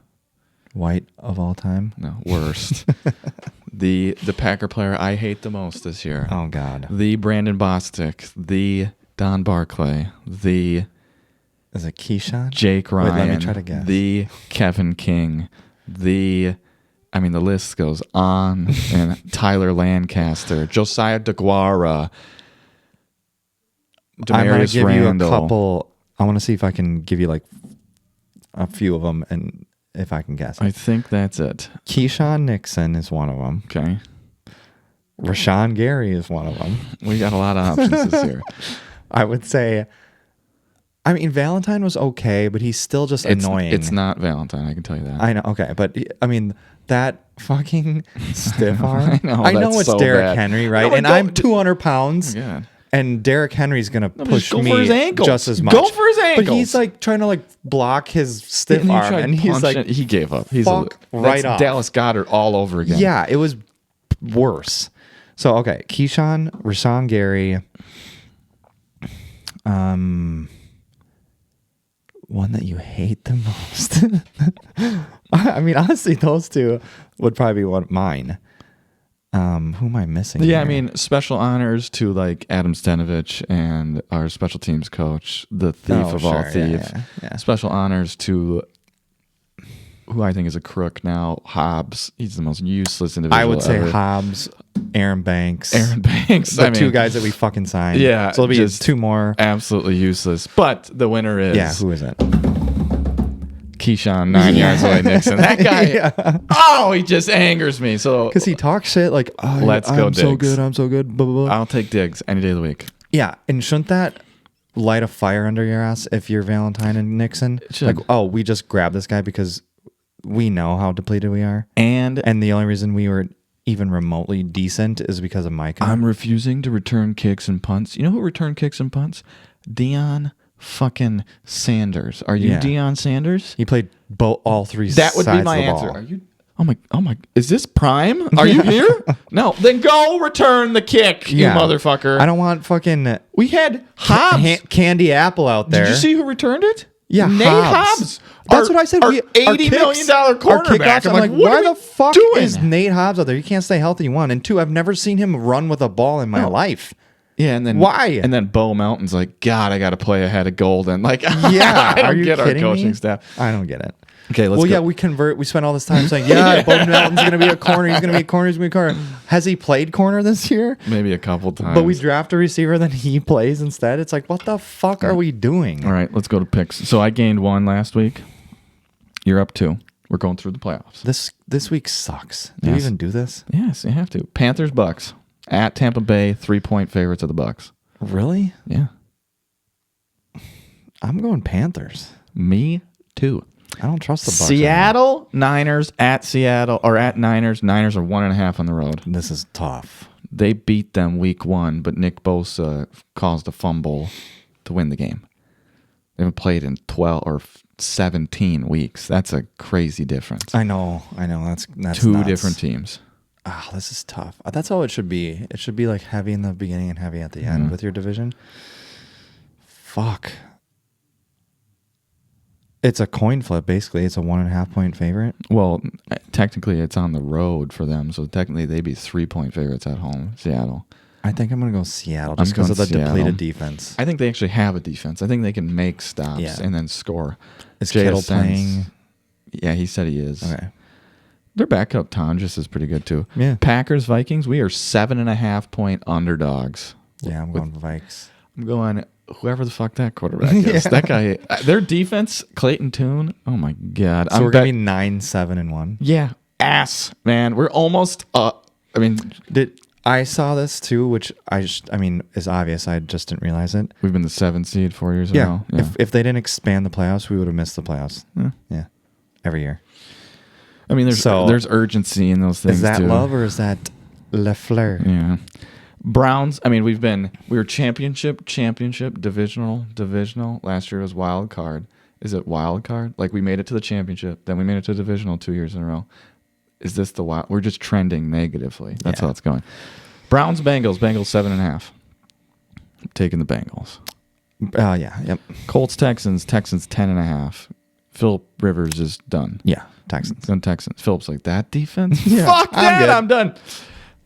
A: White of all time.
B: No, worst. the Packer player I hate the most this year.
A: Oh God.
B: The Brandon Bostic. The Don Barclay. The
A: Is it Keyshawn?
B: Jake Ryan.
A: Wait, let me try to guess.
B: The Kevin King. The list goes on. And Tyler Lancaster. Josiah DeGuara.
A: I'm gonna
B: Demarius
A: give
B: Randall.
A: you a couple. I want to see if I can give you like a few of them, and if I can guess.
B: I think that's it.
A: Keyshawn Nixon is one of them.
B: Okay.
A: Rashawn Gary is one of them.
B: We got a lot of options this year.
A: I would say. I mean, Valentine was okay, but he's still just annoying.
B: It's not Valentine, I can tell you that.
A: I know. Okay, but I mean that fucking stiff arm.
B: I know
A: it's
B: that's so
A: Derrick
B: bad.
A: Henry, right?
B: No,
A: and
B: don't-
A: I'm 200 pounds.
B: Yeah.
A: And Derrick Henry's gonna push
B: just go
A: me
B: for his ankles.
A: just as much.
B: Go for his
A: But
B: ankles.
A: he's like trying to like block his stiff
B: And he
A: arm,
B: tried
A: and he's
B: punching
A: like,
B: it. He gave up. He's
A: fuck right off.
B: Dallas Goddard all over again.
A: yeah, it was worse. So okay, Keyshawn, Rashawn Gary, one that you hate the most. I mean, honestly, those two would probably be one mine. Who am I missing?
B: Yeah, I
A: here?
B: mean, special honors to like Adam Stenovich and our special teams coach, the thief
A: Oh,
B: of all
A: sure.
B: thieves.
A: Yeah.
B: Special honors to who I think is a crook now, Hobbs. He's the most useless individual
A: I would say
B: ever.
A: Hobbs, Aaron Banks,
B: Aaron Banks.
A: the two guys that we fucking signed.
B: Yeah,
A: so it'll be
B: just
A: 2 more.
B: Absolutely useless. But the winner is
A: Yeah, who is it?
B: Keyshawn, 9 yards away Nixon. That guy,
A: Yeah.
B: oh, he just angers me. So
A: Because he talks shit like, oh,
B: Let's go,
A: I'm so
B: Diggs.
A: good, I'm so good, blah, blah, blah.
B: I'll take Diggs any day of the week.
A: Yeah, and shouldn't that light a fire under your ass if you're Valentine and Nixon?
B: It should.
A: Like, oh, we just grabbed this guy because we know how depleted we are.
B: And
A: And the only reason we were even remotely decent is because of Micah.
B: I'm refusing to return kicks and punts. You know who returned kicks and punts? Deion fucking Sanders. Are you Deion Sanders?
A: He played all three
B: That would
A: sides
B: be my
A: of the
B: answer.
A: ball.
B: Are you? Oh my! Is this Prime? Are you here? No. Then go return the kick, you motherfucker.
A: I don't want fucking.
B: We had Hobbs.
A: Candy Apple out there.
B: Did you see who returned it?
A: Yeah,
B: Nate Hobbs.
A: That's what I said.
B: Our $80 million quarterback.
A: I'm like, why the fuck
B: doing?
A: is Nate Hobbs out there? You can't stay healthy. One and two. I've never seen him run with a ball in my life.
B: Yeah, and then
A: why?
B: And then Bo Mountain's like, God, I got to play ahead of Golden. Like,
A: yeah,
B: I don't
A: are you
B: get
A: kidding
B: our coaching
A: me?
B: staff.
A: I don't get it.
B: Okay, let's go.
A: Yeah, we spent all this time saying, yeah, Bo Mountain's going to be a corner. He's going to be a corner. He's going to be a corner. Has he played corner this year?
B: Maybe a couple times.
A: But we draft a receiver, then he plays instead. It's like, what the fuck are we doing?
B: All right, let's go to picks. So I gained 1 last week. You're up 2. We're going through the playoffs.
A: This week sucks. Do you even do this?
B: Yes, you have to. Panthers, Bucks. At Tampa Bay, 3-point favorites of the Bucks.
A: Really?
B: Yeah.
A: I'm going Panthers.
B: Me too.
A: I don't trust the Bucks.
B: Seattle, Niners at Seattle, or at Niners. Niners are 1.5 on the road.
A: This is tough.
B: They beat them week 1, but Nick Bosa caused a fumble to win the game. They haven't played in 12 or 17 weeks. That's a crazy difference.
A: I know. That's
B: two
A: nuts.
B: different teams.
A: Oh, this is tough. That's how it should be. It should be like heavy in the beginning and heavy at the end with your division. Fuck. It's a coin flip, basically. It's a 1.5 point favorite.
B: Well, technically, it's on the road for them, so technically they'd be 3-point favorites at home, Seattle.
A: I think I'm going to go Seattle just because of the depleted defense.
B: I think they actually have a defense. I think they can make stops and then score.
A: Is Kittle playing?
B: Yeah, he said he is.
A: Okay.
B: Their backup, Tonjes, is pretty good, too.
A: Yeah.
B: Packers, Vikings, we are 7.5-point underdogs.
A: Yeah, I'm going Vikes.
B: I'm going whoever the fuck that quarterback is. That guy, their defense, Clayton Tune, oh my God.
A: So we're going to be 9-7-1.
B: Yeah. Ass, man. We're almost,
A: I saw this too, which is obvious. I just didn't realize it.
B: We've been the 7th seed 4 years in a row. Yeah.
A: If they didn't expand the playoffs, we would have missed the playoffs. Yeah. Every year.
B: I mean, there's urgency in those things.
A: Is that
B: too.
A: love or is that Le Fleur?
B: Yeah. Browns, I mean, we were championship, divisional. Last year was wild card. Is it wild card? Like we made it to the championship, then we made it to divisional 2 years in a row. Is this the wild? We're just trending negatively. That's how it's going. Browns, Bengals 7.5. I'm taking the Bengals.
A: Yep.
B: Colts, Texans 10.5. Philip Rivers is done.
A: Yeah, Texans.
B: Done Texans. Philip's like, that defense?
A: Yeah,
B: Fuck that, I'm done.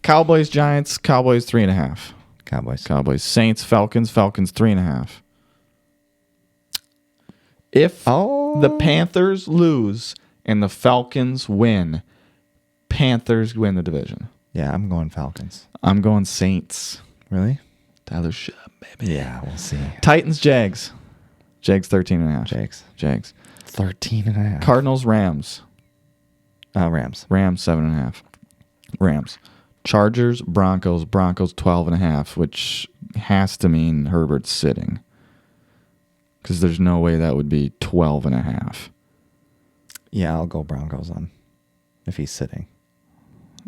B: Cowboys, Giants, Cowboys 3.5. Cowboys. Saints, Falcons 3.5. If the Panthers lose and the Falcons win, Panthers win the division.
A: Yeah, I'm going Falcons.
B: I'm going Saints.
A: Really?
B: Tyler, shut up, baby.
A: Yeah, we'll see.
B: Titans, Jags. Jags 13.5.
A: Jags. 13.5.
B: Cardinals, Rams.
A: Rams.
B: Rams 7.5. Rams. Chargers, Broncos 12.5, which has to mean Herbert's sitting. Because there's no way that would be 12.5.
A: Yeah, I'll go Broncos on if he's sitting.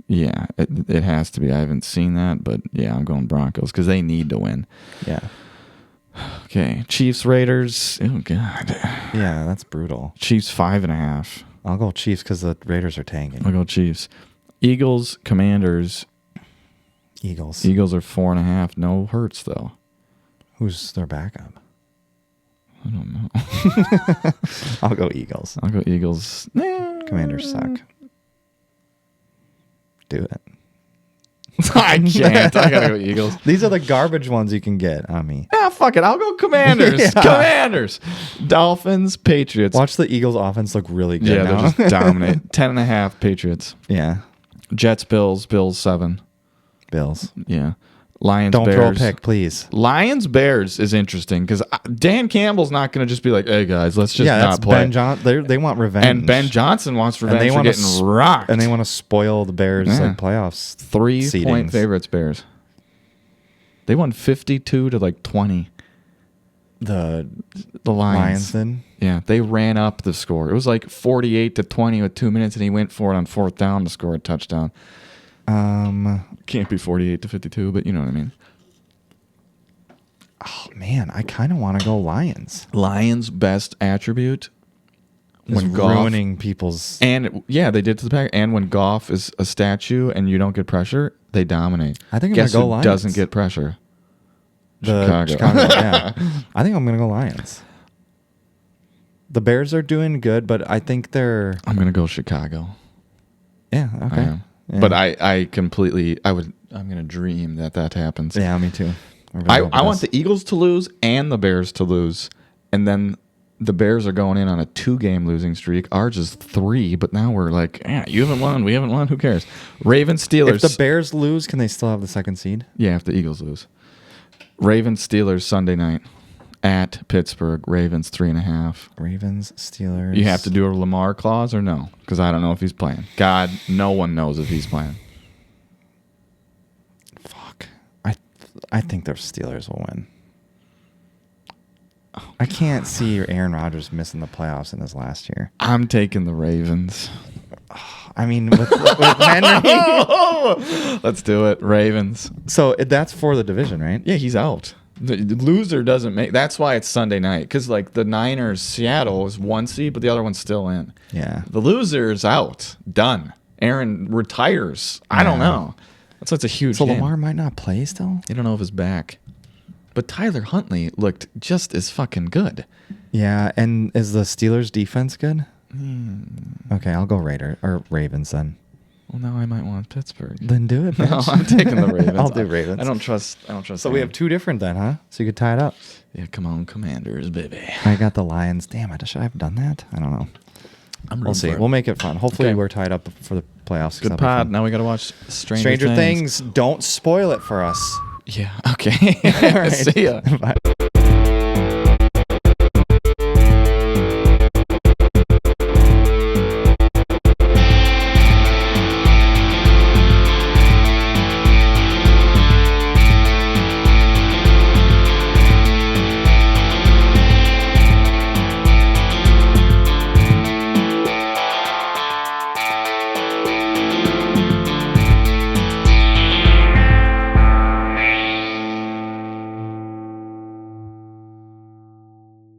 B: Yeah, it has to be. I haven't seen that, but yeah, I'm going Broncos because they need to win.
A: Yeah.
B: Okay, Chiefs, Raiders. Oh, God.
A: Yeah, that's brutal.
B: Chiefs 5.5.
A: I'll go Chiefs because the Raiders are tanking.
B: I'll go Chiefs. Eagles, Commanders.
A: Eagles
B: are 4.5. No Hurts, though.
A: Who's their backup?
B: I don't know.
A: I'll go Eagles.
B: I'll go Eagles.
A: Commanders suck. Do it.
B: I can't. I gotta go Eagles.
A: These are the garbage ones you can get on me.
B: Ah, fuck it. I'll go Commanders.
A: Yeah.
B: Commanders. Dolphins, Patriots.
A: Watch the Eagles offense look really good
B: Yeah,
A: now.
B: they're just dominate. 10.5 Patriots.
A: Yeah.
B: Jets, Bills 7.
A: Bills.
B: Yeah. Lions,
A: Don't
B: Bears.
A: throw a pick, please.
B: Lions, Bears is interesting because Dan Campbell's not going to just be like, hey, guys, let's just not play.
A: They want revenge.
B: And Ben Johnson wants revenge
A: they
B: for getting rocked.
A: And they want to spoil the Bears playoffs.
B: 3-point favorites, Bears. They won 52 to 20.
A: The
B: Lions
A: did?
B: Yeah, they ran up the score. It was 48 to 20 with 2 minutes, and he went for it on 4th down to score a touchdown. Can't be 48-52, but you know what I mean.
A: Oh man, I kind of want to go Lions.
B: Lions' best attribute
A: When ruining people's.
B: And yeah, they did to the Packers. And when Goff is a statue and you don't get pressure, they dominate.
A: I think I'm
B: Guess
A: gonna go
B: who
A: Lions.
B: doesn't get pressure?
A: Chicago. Yeah. I think I'm gonna go Lions. The Bears are doing good, but I think they're.
B: I'm gonna go Chicago.
A: Yeah. Okay.
B: I am.
A: Yeah.
B: But I completely. I'm gonna dream that happens.
A: Yeah, me too.
B: I want the Eagles to lose and the Bears to lose, and then the Bears are going in on a 2-game losing streak. Ours is 3, but now we're like, yeah, you haven't won, we haven't won. Who cares? Ravens Steelers.
A: If the Bears lose, can they still have the second seed?
B: Yeah, if the Eagles lose. Ravens Steelers Sunday night at Pittsburgh. Ravens 3.5.
A: Ravens Steelers.
B: You have to do a Lamar clause or no? Because I don't know if he's playing. God, no one knows if he's playing.
A: Fuck. I think the Steelers will win. I can't see Aaron Rodgers missing the playoffs in his last year.
B: I'm taking the Ravens.
A: I mean, with Henry.
B: Let's do it. Ravens.
A: So that's for the division, right?
B: Yeah, he's out. The loser doesn't make. That's why it's Sunday night. Because like the Niners, Seattle is 1 seed, but the other one's still in.
A: Yeah.
B: The loser's out. Done. Aaron retires. I don't know. That's why it's a huge game.
A: Lamar might not play still?
B: You don't know if he's back. But Tyler Huntley looked just as fucking good.
A: Yeah, and is the Steelers defense good? Okay, I'll go Ravens then.
B: Well, now I might want Pittsburgh.
A: Then do it, bitch.
B: No, I'm taking the Ravens.
A: I'll do Ravens.
B: I don't trust.
A: So we have 2 different then, huh? So you could tie it up.
B: Yeah, come on, Commanders, baby.
A: I got the Lions. Damn, should I have done that? I don't know. We'll see. We'll make it fun. Hopefully we're tied up for the playoffs.
B: Good pod. Now we got to watch Stranger
A: Things. Don't spoil it for us.
B: Yeah. Okay.
A: All right.
B: See ya.
A: Bye.